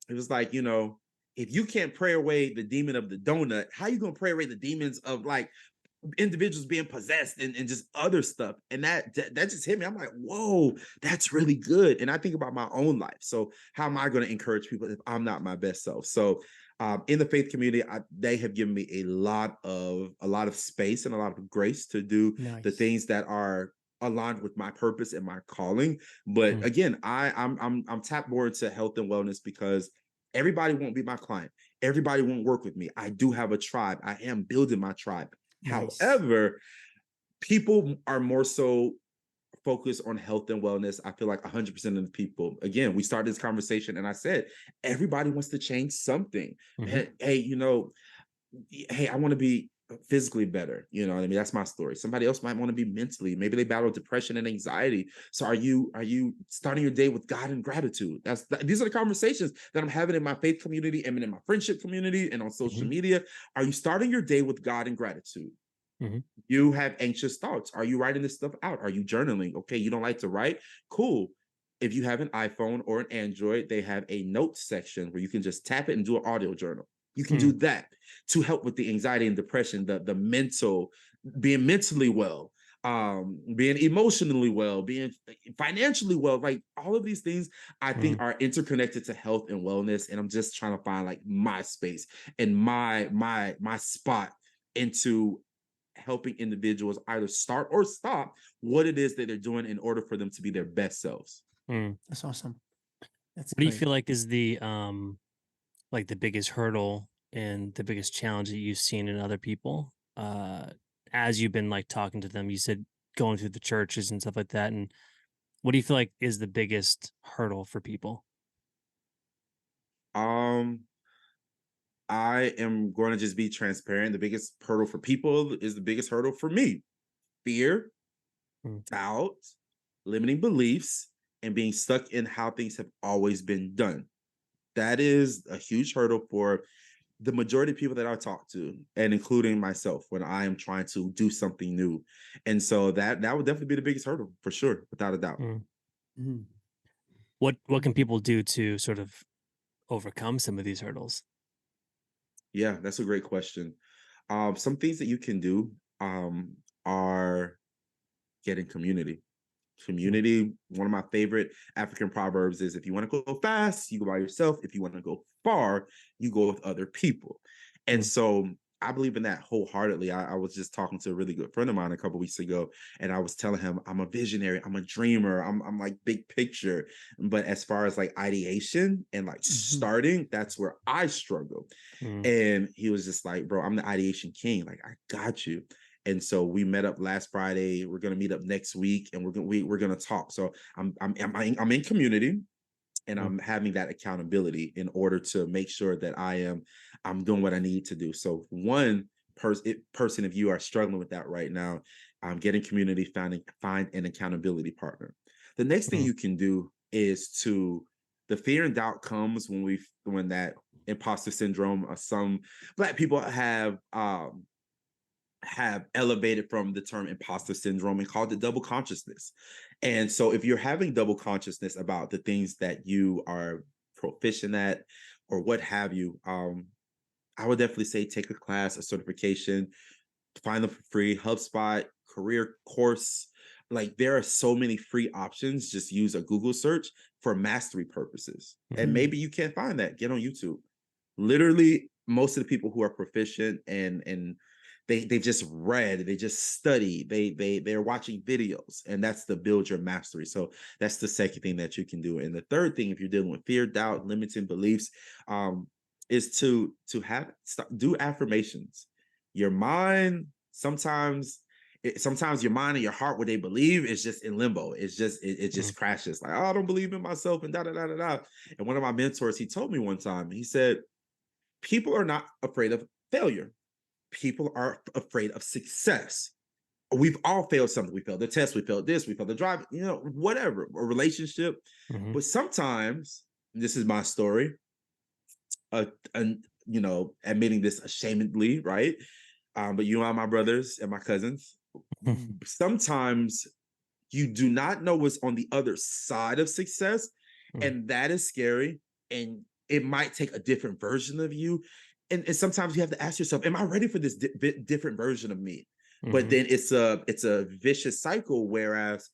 it was like, you know, if you can't pray away the demon of the donut, how you going to pray away the demons of like individuals being possessed and just other stuff? And that just hit me. I'm like, whoa, that's really good. And I think about my own life. So how am I going to encourage people if I'm not my best self? So in the faith community, they have given me a lot of space and a lot of grace to do the things that are aligned with my purpose and my calling. But again, I'm tapped more into health and wellness because everybody won't be my client. Everybody won't work with me. I do have a tribe. I am building my tribe. However, people are more so focused on health and wellness. I feel like 100% of the people, again, we started this conversation and I said, everybody wants to change something. Hey, you know, hey, I want to be physically better. You know what I mean? That's my story. Somebody else might want to be mentally. Maybe they battle depression and anxiety. So are you starting your day with God and gratitude? These are the conversations that I'm having in my faith community and in my friendship community and on social media. Are you starting your day with God and gratitude? You have anxious thoughts. Are you writing this stuff out? Are you journaling? Okay, you don't like to write? Cool. If you have an iPhone or an Android, they have a notes section where you can just tap it and do an audio journal. You can do that to help with the anxiety and depression, the mental, being mentally well, being emotionally well, being financially well. Like all of these things I think are interconnected to health and wellness. And I'm just trying to find like my space and my spot into helping individuals either start or stop what it is that they're doing in order for them to be their best selves. That's awesome. What do you feel like is the biggest hurdle and the biggest challenge that you've seen in other people as you've been like talking to them? You said going through the churches and stuff like that. And what do you feel like is the biggest hurdle for people? I am going to just be transparent. The biggest hurdle for people is the biggest hurdle for me. Fear, doubt, limiting beliefs, and being stuck in how things have always been done. That is a huge hurdle for the majority of people that I talk to, and including myself, when I am trying to do something new. And so that would definitely be the biggest hurdle for sure, without a doubt. What can people do to sort of overcome some of these hurdles? Yeah, that's a great question. Some things that you can do are get in community. Community, one of my favorite African proverbs is, if you want to go fast, you go by yourself. If you want to go far, you go with other people. And so I believe in that wholeheartedly. I was just talking to a really good friend of mine a couple weeks ago, and I was telling him I'm a visionary, I'm a dreamer, I'm like big picture. But as far as like ideation and like starting, that's where I struggle. And he was just like, bro, I'm the ideation king. Like, I got you. And so we met up last Friday. We're gonna meet up next week, and we're gonna talk. So I'm in community, and I'm having that accountability in order to make sure that I'm doing what I need to do. So one person, if you are struggling with that right now, get in community, find an accountability partner. The next thing you can do is the fear and doubt comes when that imposter syndrome, some Black people have elevated from the term imposter syndrome and called it double consciousness. And so if you're having double consciousness about the things that you are proficient at or what have you, I would definitely say take a class, a certification, find them for free. HubSpot, career course. Like, there are so many free options. Just use a Google search for mastery purposes. And maybe you can't find that. Get on YouTube. Literally, most of the people who are proficient and they just read, they just study, they're watching videos, and that's the build your mastery. So that's the second thing that you can do. And the third thing, if you're dealing with fear, doubt, limiting beliefs, is do affirmations. Your mind sometimes sometimes your mind and your heart, what they believe, is just in limbo. It's just it just crashes. Like, oh, I don't believe in myself, and da da da da da. And one of my mentors, he told me one time, he said, people are not afraid of failure. People are afraid of success. We've all failed something. We failed the test, we failed this, we failed the drive, whatever, a relationship. But sometimes, this is my story, and admitting this ashamedly, right? But you are my brothers and my cousins. Sometimes you do not know what's on the other side of success, and that is scary. And it might take a different version of you. And sometimes you have to ask yourself, am I ready for this different version of me? But then it's a vicious cycle, whereas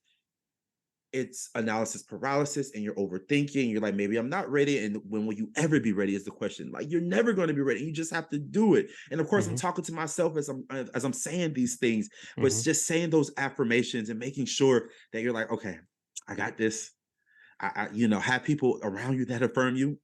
it's analysis paralysis, and you're overthinking. You're like, maybe I'm not ready. And when will you ever be ready is the question. Like, you're never going to be ready. You just have to do it. And of course, I'm talking to myself as I'm saying these things, but it's just saying those affirmations and making sure that you're like, okay, I got this. I have people around you that affirm you.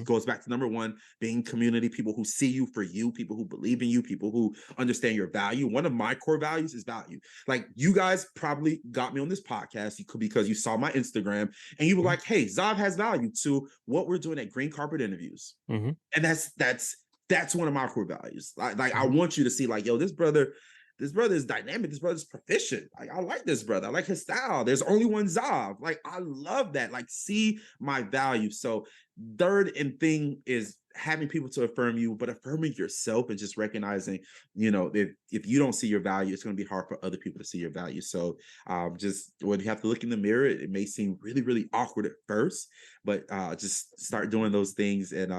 Goes back to number one, being community, people who see you for you, people who believe in you, people who understand your value. One of my core values is value. Like, you guys probably got me on this podcast because you saw my Instagram and you were like, hey, Xav has value to what we're doing at Green Carpet Interviews. And that's one of my core values. Like I want you to see, like, yo, this brother is dynamic. This brother's proficient. Like, I like this brother. I like his style. There's only one Xav. Like, I love that. Like, see my value. So third and thing is having people to affirm you, but affirming yourself and just recognizing, if you don't see your value, it's going to be hard for other people to see your value. So just when you have to look in the mirror, it may seem really, really awkward at first, but just start doing those things. And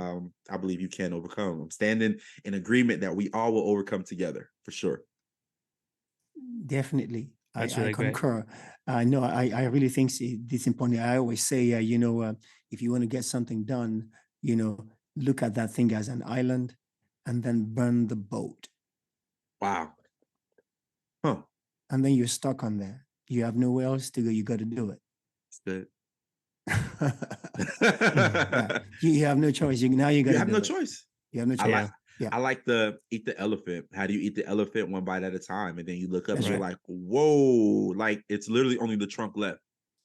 I believe you can overcome. I'm standing in agreement that we all will overcome together for sure. Definitely. That's I really concur. No, I really think it's important. I always say, if you want to get something done, look at that thing as an island and then burn the boat. Wow. Huh. And then you're stuck on there. You have nowhere else to go. You got to do it. That's good. You have no choice. You have no choice. You have no choice. I like the eat the elephant. How do you eat the elephant? One bite at a time. And then you look up and you're like, whoa, like it's literally only the trunk left.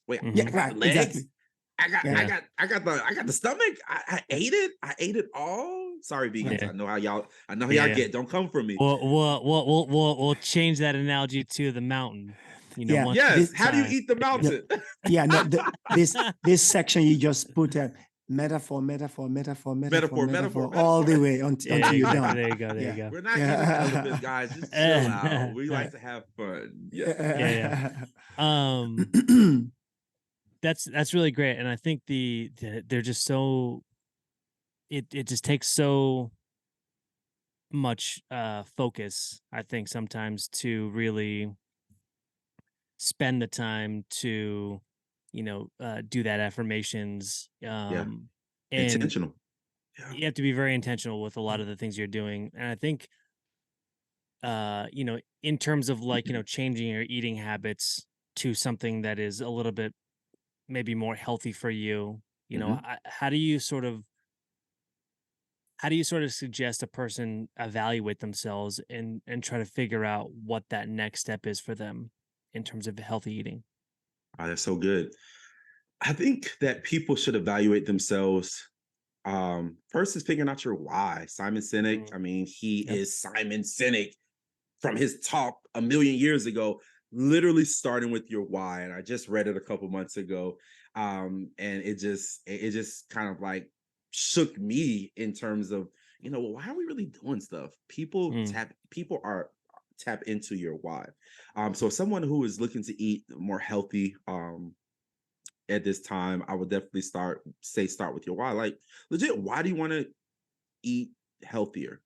Wait, I got the legs. Exactly. I got the stomach. I ate it. I ate it all. Sorry, vegans. I know how y'all get. Don't come for me. We'll change that analogy to the mountain. Yes. How do you eat the mountain? This section you just put metaphor all the way until you're done. There you go. We're not eating elephants, guys. Just chill out. We like to have fun. That's really great, and I think they're just so. It just takes so much focus, I think, sometimes to really spend the time to do that affirmations and intentional. You have to be very intentional with a lot of the things you're doing. And I think in terms of like changing your eating habits to something that is a little bit maybe more healthy for you, how do you sort of suggest a person evaluate themselves and try to figure out what that next step is for them in terms of healthy eating? Oh, that's so good. I think that people should evaluate themselves. First is figuring out your why. Simon Sinek, he is Simon Sinek from his talk a million years ago, literally starting with your why. And I just read it a couple months ago. And it just kind of like shook me in terms of, why are we really doing stuff? People tap into your why. So someone who is looking to eat more healthy, at this time, I would definitely start with your why. Like, legit, why do you want to eat healthier?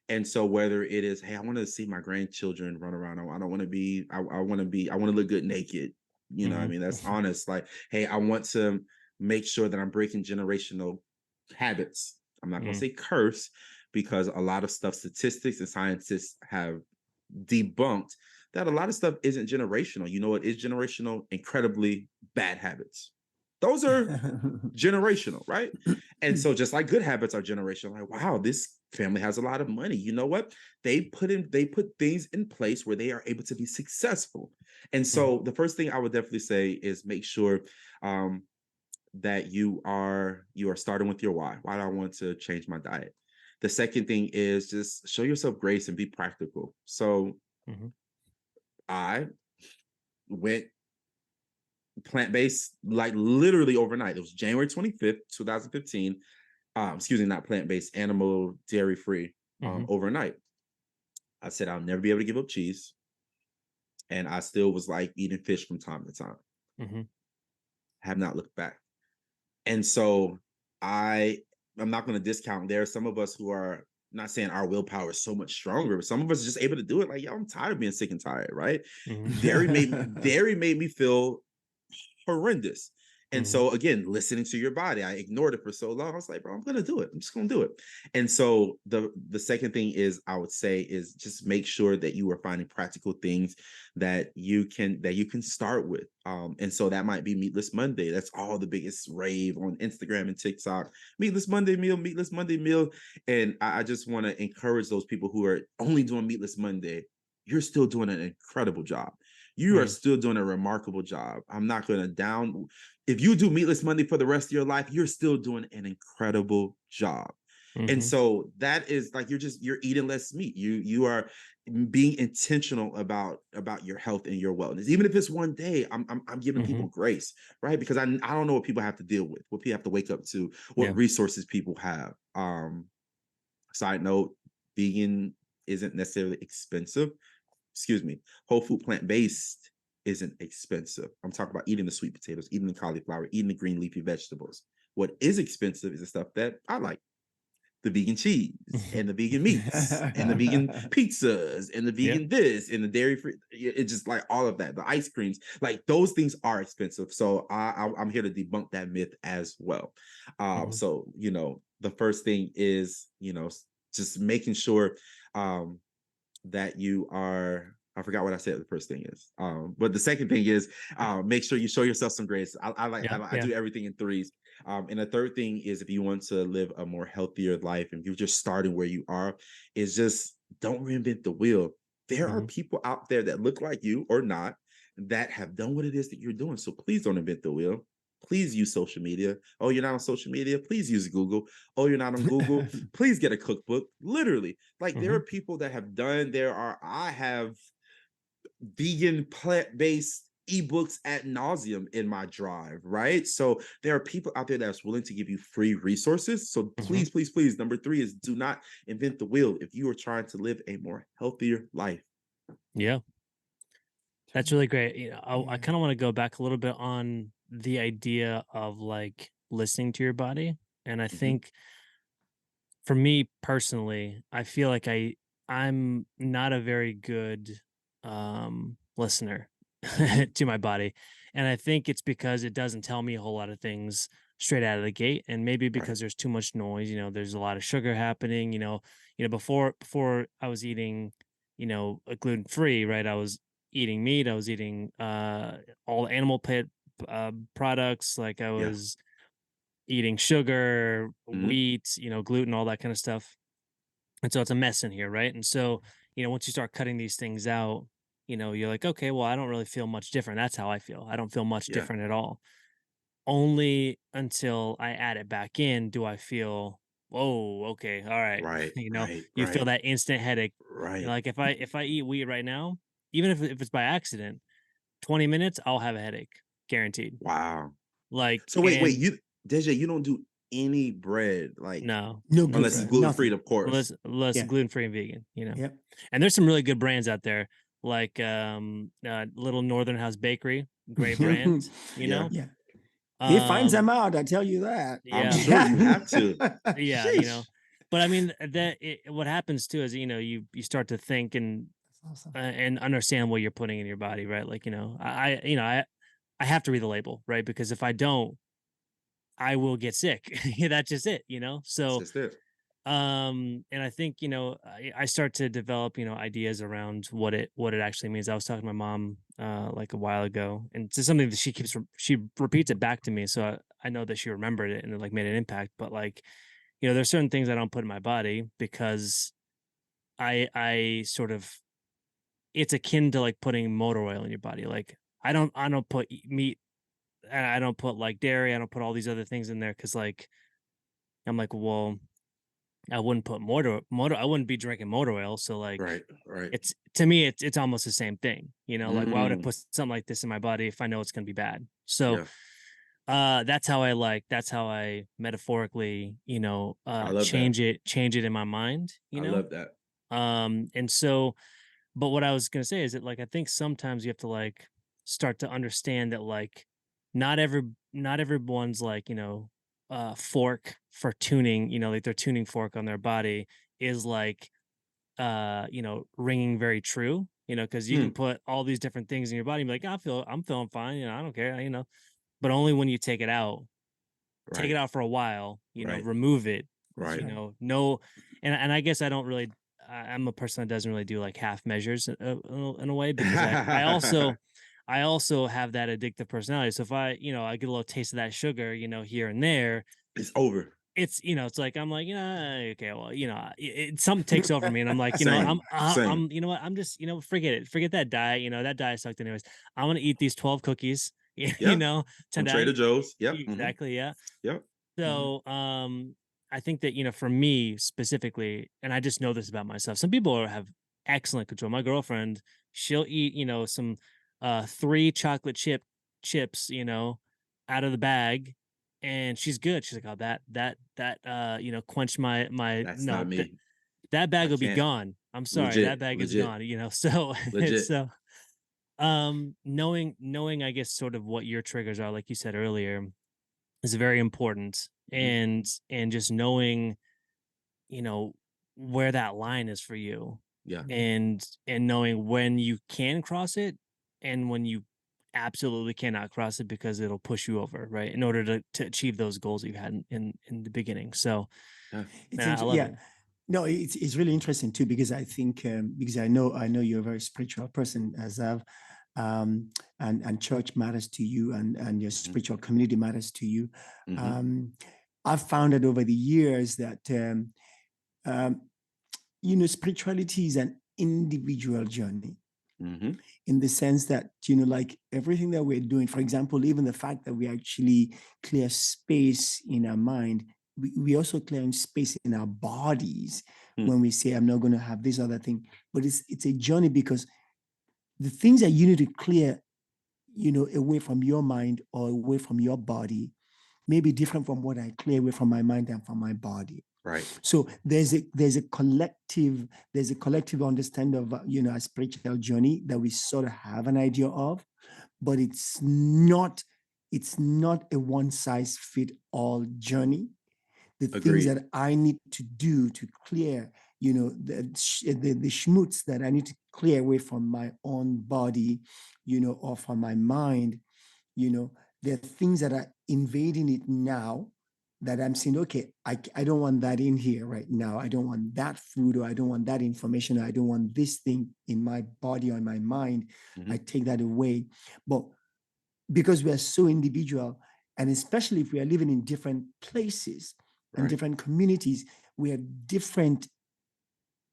And so whether it is, hey, I want to see my grandchildren run around. I want to look good naked. That's honest. Like, hey, I want to make sure that I'm breaking generational habits. I'm not going to say curse, because a lot of stuff, statistics and scientists have debunked that a lot of stuff isn't generational. It is generational? Incredibly bad habits. Those are generational, right? And so just like good habits are generational, like, wow, this family has a lot of money. You know what? They put things in place where they are able to be successful. And so the first thing I would definitely say is make sure that you are starting with your why. Why do I want to change my diet? The second thing is just show yourself grace and be practical. So I went plant-based like literally overnight. It was January 25th, 2015. Excuse me, not plant-based, animal dairy free overnight. I said I'll never be able to give up cheese. And I still was like eating fish from time to time. Have not looked back. And so I'm not going to discount. There are some of us who are not saying our willpower is so much stronger, but some of us are just able to do it. Like, yo, I'm tired of being sick and tired, right? Dairy made me feel horrendous. And so again, listening to your body, I ignored it for so long. I was like, bro, I'm gonna do it. I'm just gonna do it. And so the second thing is I would say is just make sure that you are finding practical things that you can start with. And so that might be Meatless Monday. That's all the biggest rave on Instagram and TikTok. Meatless Monday meal, Meatless Monday meal. And I just want to encourage those people who are only doing Meatless Monday. You're still doing an incredible job. You are still doing a remarkable job. I'm not going to down. If you do Meatless Monday for the rest of your life, you're still doing an incredible job. And so that is like you're eating less meat. You are being intentional about your health and your wellness. Even if it's one day, I'm giving people grace, right? Because I don't know what people have to deal with, what people have to wake up to, what resources people have. Side note, vegan isn't necessarily expensive. Excuse me, whole food plant-based isn't expensive. I'm talking about eating the sweet potatoes, eating the cauliflower, eating the green leafy vegetables. What is expensive is the stuff that I like. The vegan cheese and the vegan meats and the vegan pizzas and the vegan this and the dairy free. It's just like all of that. The ice creams, like those things are expensive. So I'm here to debunk that myth as well. So, the first thing is, just making sure that you are, I forgot what I said the first thing is. But the second thing is make sure you show yourself some grace. I do everything in threes. And the third thing is if you want to live a more healthier life and you're just starting where you are, is just don't reinvent the wheel. There are people out there that look like you or not that have done what it is that you're doing. So please don't invent the wheel. Please use social media. Oh, you're not on social media? Please use Google. Oh, you're not on Google? Please get a cookbook. Literally, like there are people that have done. I have vegan plant-based ebooks ad nauseum in my drive, right? So there are people out there that's willing to give you free resources. So please, please, please. Number 3 is do not invent the wheel if you are trying to live a more healthier life. Yeah. That's really great. I kind of want to go back a little bit on the idea of like listening to your body. And I think for me personally, I feel like I'm not a very good listener to my body. And I think it's because it doesn't tell me a whole lot of things straight out of the gate. And maybe because there's too much noise, there's a lot of sugar happening, before I was eating, a gluten free, right? I was eating meat, I was eating all animal pet products, like I was eating sugar, wheat, gluten, all that kind of stuff. And so it's a mess in here, right? And so, once you start cutting these things out, you're like, okay, well, I don't really feel much different. That's how I feel. I don't feel much different at all. Only until I add it back in do I feel, whoa, okay, all right. Right, You feel right, that instant headache. right. Like if I eat wheat right now, even if it's by accident, 20 minutes, I'll have a headache, guaranteed. Wow. Like, So wait, and Deji, you don't do any bread, like no, unless it's gluten free, of course. unless gluten free and vegan, Yep. And there's some really good brands out there, like Little Northern House Bakery, great brand, Yeah. Yeah. He finds them out, I tell you that. I'm Yeah, sure you have to. yeah, Sheesh. But I mean what happens too is you start to think That's awesome. and understand what you're putting in your body, right? Like I have to read the label, right? Because if I don't, I will get sick. That's just it, That's So just it. and I think I start to develop ideas around what it actually means. I was talking to my mom like a while ago, and it's something that she repeats it back to me, so I know that she remembered it and it like made an impact. But like there's certain things I don't put in my body because I sort of, it's akin to like putting motor oil in your body. Like I don't put meat, and I don't put like dairy, I don't put all these other things in there because like I'm like, well, I wouldn't put motor I wouldn't be drinking motor oil. So like Right. Right. it's, to me, it's almost the same thing, like why would I Mm, put something like this in my body if I know it's gonna be bad? So yeah. that's how I metaphorically, I love that. change it in my mind, I love that. and so, but what I was gonna say is that like I think sometimes you have to like start to understand that like not every not everyone's like, fork for tuning, like their tuning fork on their body is like ringing very true, because you can Hmm. put all these different things in your body and be like, I'm feeling fine, I don't care, but only when you take it Right. out for a while, Right. remove it, Right. no, and I guess I don't really, I'm a person that doesn't really do like half measures in a way, because I also have that addictive personality. So if I get a little taste of that sugar, here and there, It's over. it's like I'm like, okay, well, something takes over me, and I'm like, Same. Same. I'm, I'm just, forget that diet, that diet sucked anyways. I'm gonna eat these 12 cookies, Yeah. From Trader tonight. Joe's. Yep. Exactly, yeah. Yep. So, I think that, for me specifically, and I just know this about myself, some people have excellent control. My girlfriend, she'll eat, some 3 chocolate chips, out of the bag, and she's good. She's like, oh, that quench my That's not no, me. that bag I will be can't. gone. I'm sorry, that Legit. bag is Legit. gone, so it's Legit. so knowing, I guess, sort of what your triggers are, like you said earlier, is very important, Mhm. and just knowing, you know where that line is for you, Yeah. and knowing when you can cross it and when you absolutely cannot cross it because it'll push you over, right, in order to achieve those goals that you had in the beginning. So Yeah. man, I love Yeah. it. No, it's really interesting too, because I think because I know you're a very spiritual person, Azav, and church matters to you, and your Mhm. spiritual community matters to you. Mhm. um, I've found that over the years that um, spirituality is an individual journey, Mhm. in the sense that, like everything that we're doing, for example, even the fact that we actually clear space in our mind, we also clear space in our bodies Mm. when we say, I'm not going to have this other thing. But it's a journey, because the things that you need to clear, away from your mind or away from your body, may be different from what I clear away from my mind and from my body. Right. So there's a collective understanding of a spiritual journey that we sort of have an idea of, but it's not a one size fit all journey. The things Agreed. that I need to do to clear, the schmutz that I need to clear away from my own body, or from my mind, you know, there are things that are invading it now, that I'm saying, okay, I don't want that in here right now. I don't want that food, or I don't want that information, or I don't want this thing in my body or in my mind. I Mhm. take that away. But because we are so individual, and especially if we are living in different places and Right. different communities, we have different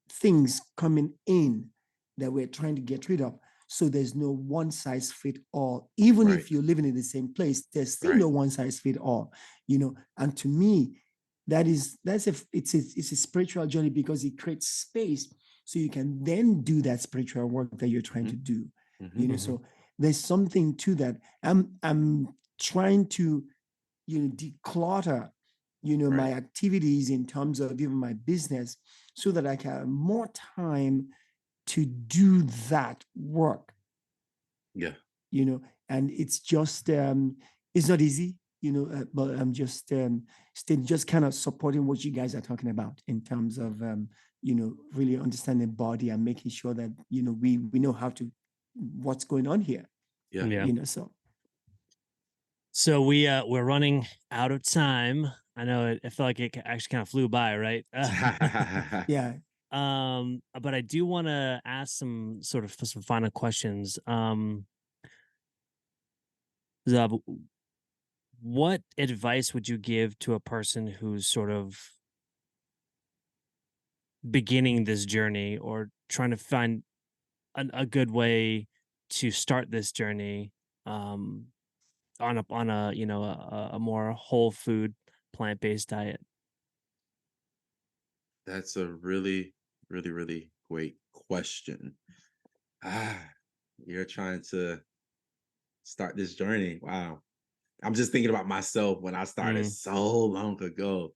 things coming in that we're trying to get rid of. So there's no one size fit all. Even Right. if you're living in the same place, there's still Right. no one size fit all. And to me, it's a spiritual journey, because it creates space so you can then do that spiritual work that you're trying to Mhm. do. Mhm. Mhm. So there's something to that. I'm trying to, declutter, Right. my activities in terms of even my business, so that I can have more time to do that work, Yeah. you know, and it's not easy, but I'm just kind of supporting what you guys are talking about in terms of, really understanding body and making sure that, we know what's going on here, Yeah. Yeah. so. So we're running out of time. I know it felt like it actually kind of flew by, right? Yeah. But I do want to ask some final questions. Zab, what advice would you give to a person who's sort of beginning this journey or trying to find a good way to start this journey on a a more whole food plant-based diet? That's a really, really, really great question. Ah, you're trying to start this journey. Wow. I'm just thinking about myself when I started Mm, so long ago.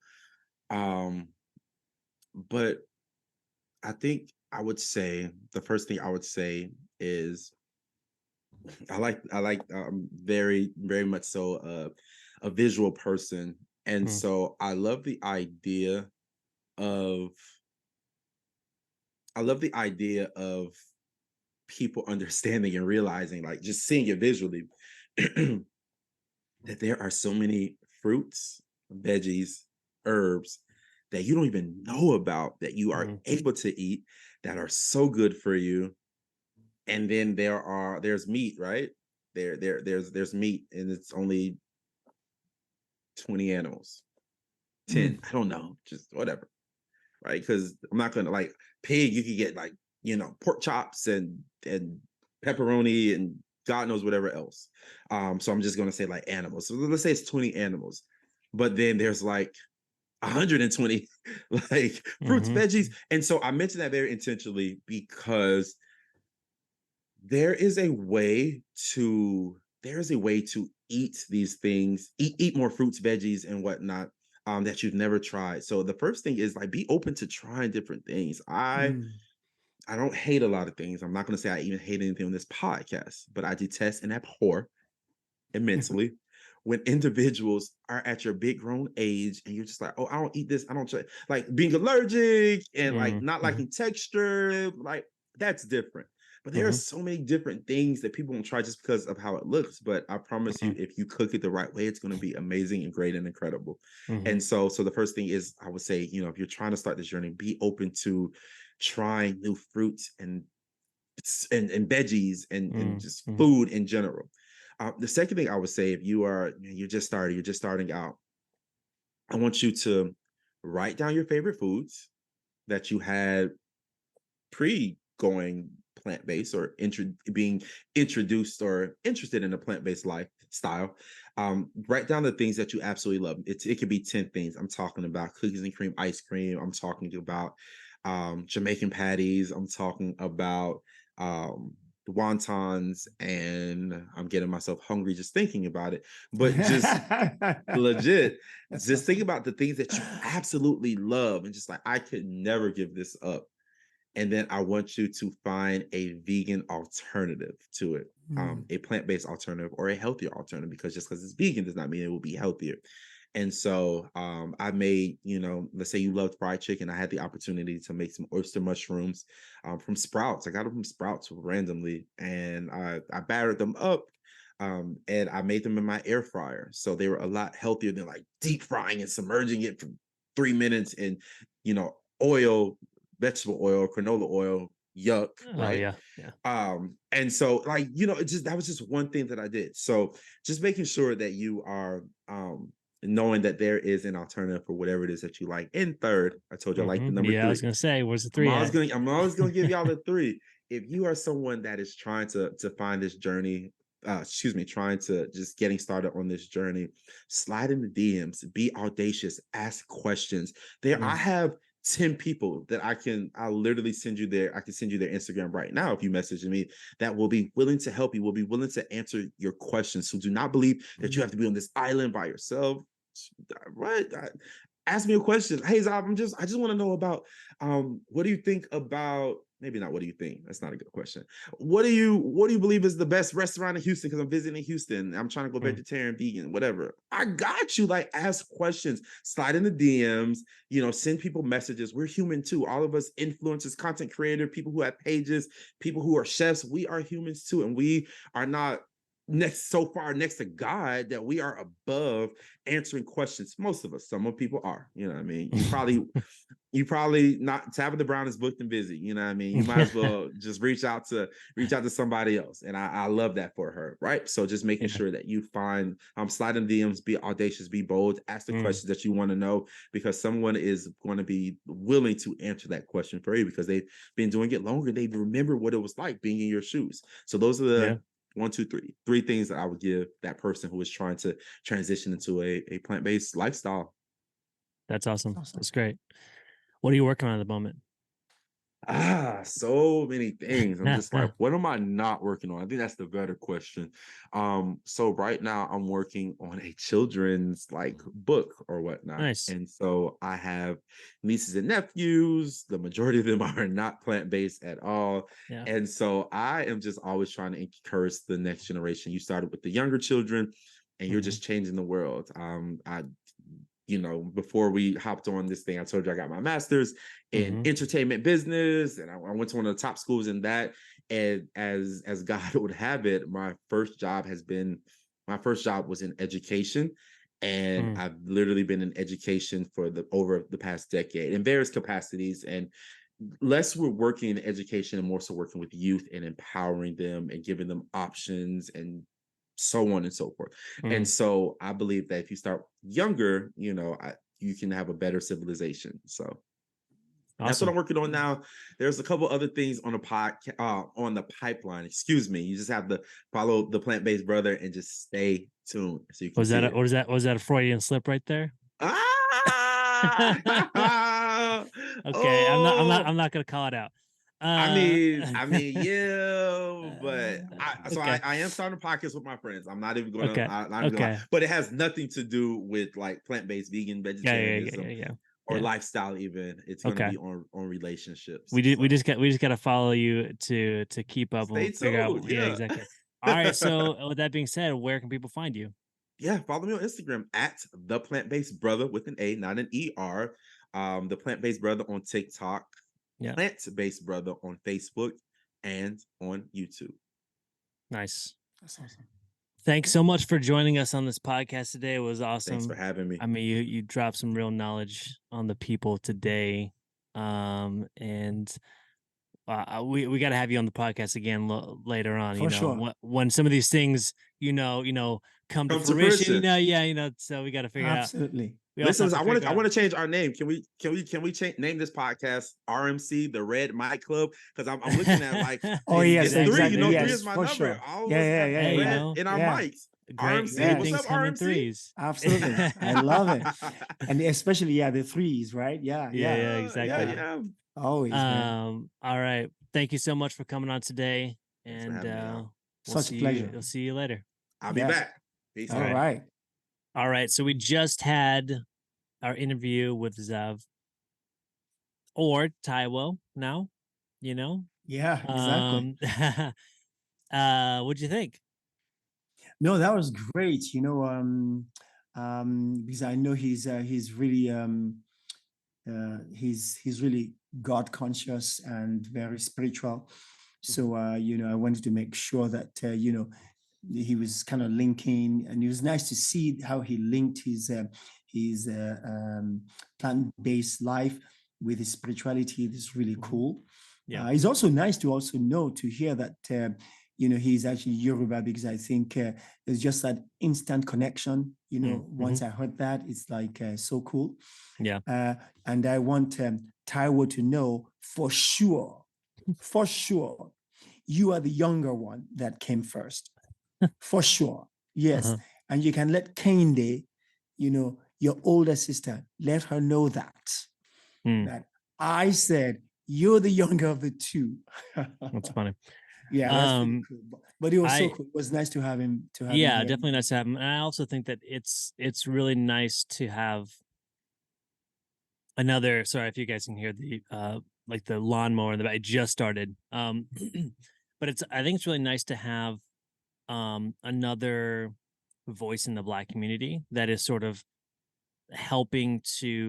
Um, but I think I would say the first thing I would say is very, very much so a visual person. And mm, so of I love the idea of people understanding and realizing, like just seeing it visually, that there are so many fruits, veggies, herbs that you don't even know about that you are mm, able to eat that are so good for you. And then there's meat, right? There's meat, and it's only 20 animals, Mm. 10, I don't know, just whatever, right? Because I'm not gonna like pig, you could get like, pork chops and pepperoni and God knows whatever else. So I'm just gonna say like animals. So let's say it's 20 animals, but then there's like 120 like fruits, mhm, veggies. And so I mentioned that very intentionally because there is a way to eat these things, eat more fruits, veggies, and whatnot, that you've never tried. So the first thing is like be open to trying different things. Mm. I don't hate a lot of things. I'm not going to say I even hate anything on this podcast, but I detest and abhor immensely when individuals are at your big grown age and you're just like, oh, I don't eat this, I don't try, like being allergic and like mm, not mhm, liking texture, like that's different. But there are mhm, so many different things that people won't try just because of how it looks. But I promise you, mhm, if you cook it the right way, it's going to be amazing and great and incredible. mhm, And so the first thing is, I would say, if you're trying to start this journey, be open to trying new fruits and veggies and mm, just mhm, food in general. The second thing I would say, if you're just starting out, I want you to write down your favorite foods that you had pre going plant based or being introduced or interested in a plant based lifestyle. Write down the things that you absolutely love. It could be 10 things. I'm talking about cookies and cream ice cream. I'm talking about Jamaican patties. I'm talking about um, wontons, and I'm getting myself hungry just thinking about it. But just legit, That's just think awesome. about the things that you absolutely love and just like, I could never give this up. And then I want you to find a vegan alternative to it, Mm. a plant-based alternative or a healthier alternative, because just because it's vegan does not mean it will be healthier. And so I made, let's say you loved fried chicken. I had the opportunity to make some oyster mushrooms from Sprouts. I got them from Sprouts randomly, and I battered them up, and I made them in my air fryer. So they were a lot healthier than like deep frying and submerging it for 3 minutes in, oil, vegetable oil, canola oil, yuck, oh right? yeah, yeah, And so like, that was just one thing that I did. So just making sure that you are knowing that there is an alternative for whatever it is that you like. And third, I told you I like the number yeah, I three. was gonna say, where's the 3 at? I'm always gonna give y'all the three. If you are someone that is trying to find this journey, trying to just getting started on this journey, slide in the DMs, be audacious, ask questions. I Mm, have 10 people that I'll literally send you I can send you their Instagram right now if you message me, that will be willing to help you, will be willing to answer your questions. So do not believe that you Mm. have to be on this island by yourself. Right? Ask me a question. Hey Zav, I just want to know about what do you think about, maybe not what do you think? That's not a good question. What do you believe is the best restaurant in Houston? Because I'm visiting Houston. I'm trying to go mm, vegetarian, vegan, whatever. I got you. Like, ask questions, slide in the DMs, send people messages. We're human too. All of us influencers, content creator, people who have pages, people who are chefs, we are humans too. And we are not so far next to God that we are above answering questions. Most of us, some of people are, you know what I mean? You probably you probably not. Tabitha Brown is booked and busy. You know what I mean? You might as well just reach out to somebody else. And I love that for her, right? So just making sure that you find slide in DMs, be audacious, be bold, ask the questions that you want to know, because someone is going to be willing to answer that question for you because they've been doing it longer. They remember what it was like being in your shoes. So those are the 3 things that I would give that person who is trying to transition into a plant-based lifestyle. That's awesome. That's great. What are you working on at the moment? So many things. I'm just like, what am I not working on? I think that's the better question. So right now I'm working on a children's like book or whatnot. Nice. And so I have nieces and nephews. The majority of them are not plant-based at all. Yeah. And so I am just always trying to encourage the next generation. You started with the younger children and you're just changing the world. Before we hopped on this thing, I told you I got my master's in entertainment business, and I went to one of the top schools in that. And as God would have it, my first job was in education, and I've literally been in education for over the past decade in various capacities. And less we're working in education and more so working with youth and empowering them and giving them options and so on and so forth. And so I believe that if you start younger, you can have a better civilization. So that's what I'm working on now. There's a couple other things on on the pipeline. Excuse me. You just have to follow the plant-based brother and just stay tuned. So you can was that a Freudian slip right there? Okay, I'm not gonna call it out. I mean, yeah, but I am starting a podcast with my friends. I'm not even gonna, gonna but it has nothing to do with like plant-based, vegan, vegetarianism, or lifestyle. Even it's gonna be on relationships. We just got to follow you to keep up and figure out. Yeah, exactly. All right. So with that being said, where can people find you? Yeah, follow me on Instagram at the plant-based brother with an A, not an ER. The plant-based brother on TikTok. Plant-based brother on Facebook and on YouTube. Nice. That's awesome. Thanks so much for joining us on this podcast today. It was awesome. Thanks for having me. I mean, you dropped some real knowledge on the people today. And we got to have you on the podcast again later on. For sure. When some of these things, come to fruition. So we got to figure it out. Absolutely. Listen, I want to change our name. Can we name this podcast RMC, the Red Mic Club? Because I'm looking at like yes, it's exactly. 3. Yes, 3 is my number. Sure. All of us have red in our mics. RMC, what's up, RMC? Threes. Absolutely, I love it, and especially the threes, right? Yeah, exactly. Yeah. Always. All right. Thank you so much for coming on today, and such a pleasure. We'll see you later. I'll be back. Peace. All right. All right. So we just had our interview with Xav or Taiwo now, Yeah, exactly. What'd you think? No, that was great. Because I know he's really he's really God conscious and very spiritual. So I wanted to make sure that he was kind of linking, and it was nice to see how he linked his plant-based life with his spirituality. This is really cool. Yeah, it's also nice to hear that he's actually Yoruba, because I think there's just that instant connection. Once I heard that, it's like so cool. Yeah. And I want Taiwo to know for sure, you are the younger one that came first. For sure. Yes. And you can let Kende, your older sister, let her know that. That I said, you're the younger of the two. That's funny. Yeah, that's pretty cool. But it was so cool. It was nice to have him. Definitely nice to have him. And I also think that it's really nice to have another. Sorry if you guys can hear the like the lawnmower in the back. It just started. But I think it's really nice to have another voice in the Black community that is sort of helping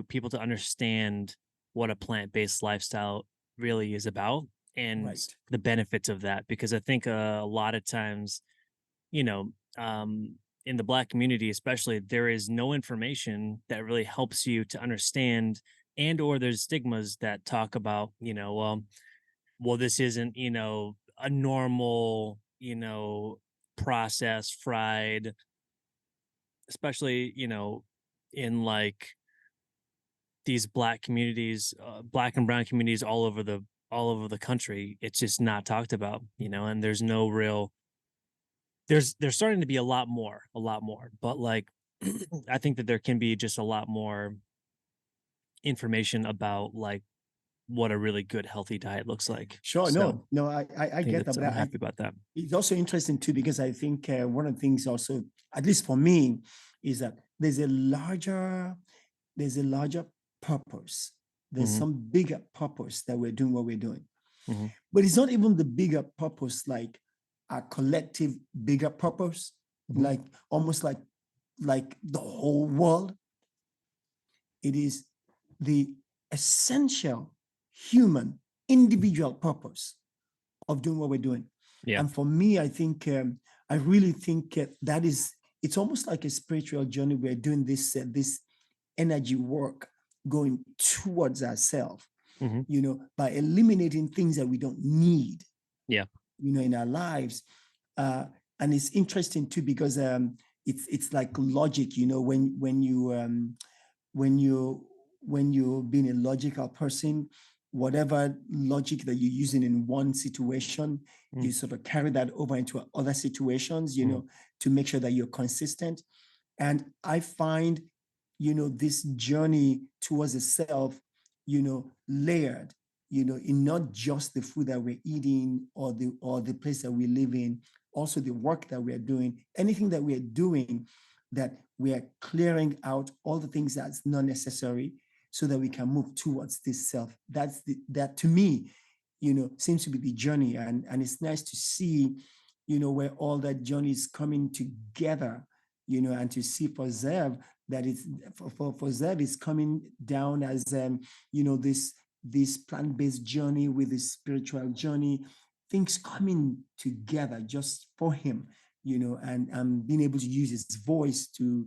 people to understand what a plant-based lifestyle really is about and the benefits of that. Because I think a lot of times, in the Black community especially, there is no information that really helps you to understand and or there's stigmas that talk about, well, this isn't, a normal, processed, fried, especially, in like these black communities, black and brown communities all over the country. It's just not talked about, and there's no real, there's starting to be a lot more, but like, I think that there can be just a lot more information about like what a really good healthy diet looks like. Sure. So no, I get that, but I'm happy about that. It's also interesting too, because I think one of the things also, at least for me, is that there's a larger purpose. There's some bigger purpose that we're doing what we're doing. But it's not even the bigger purpose, like a collective bigger purpose, like almost like the whole world. It is the essential human individual purpose of doing what we're doing. Yeah. And for me, I think I really think that is, it's almost like a spiritual journey. We're doing this energy work, going towards ourselves, by eliminating things that we don't need, in our lives. And it's interesting too, because it's like logic, when you're being a logical person, whatever logic that you're using in one situation, you sort of carry that over into other situations, to make sure that you're consistent. And I find, this journey towards the self, layered, in not just the food that we're eating or the place that we live in, also the work that we're doing, anything that we're doing, that we are clearing out all the things that's not necessary, so that we can move towards this self. That to me, seems to be the journey. And it's nice to see, where all that journey is coming together, and to see for Xav that it's for Xav is coming down as, this plant-based journey with this spiritual journey, things coming together just for him, and being able to use his voice to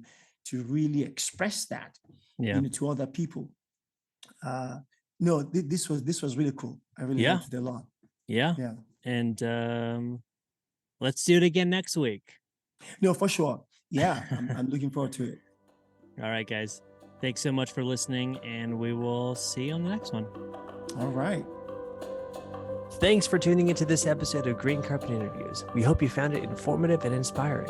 really express that, to other people. No, this was really cool. I really liked it a lot. Yeah. And let's do it again next week. No, for sure. Yeah, I'm looking forward to it. All right, guys. Thanks so much for listening, and we will see you on the next one. All right. Thanks for tuning into this episode of Green Carpet Interviews. We hope you found it informative and inspiring.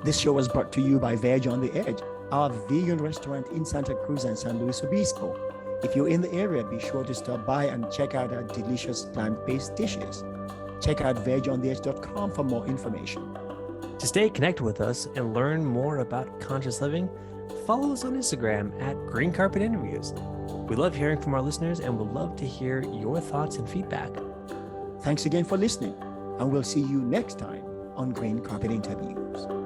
This show was brought to you by Veg on the Edge, our vegan restaurant in Santa Cruz and San Luis Obispo. If you're in the area, be sure to stop by and check out our delicious plant-based dishes. Check out vegontheedge.com for more information. To stay connected with us and learn more about conscious living, follow us on Instagram at Green Carpet Interviews. We love hearing from our listeners and would love to hear your thoughts and feedback. Thanks again for listening, and we'll see you next time on Green Carpet Interviews.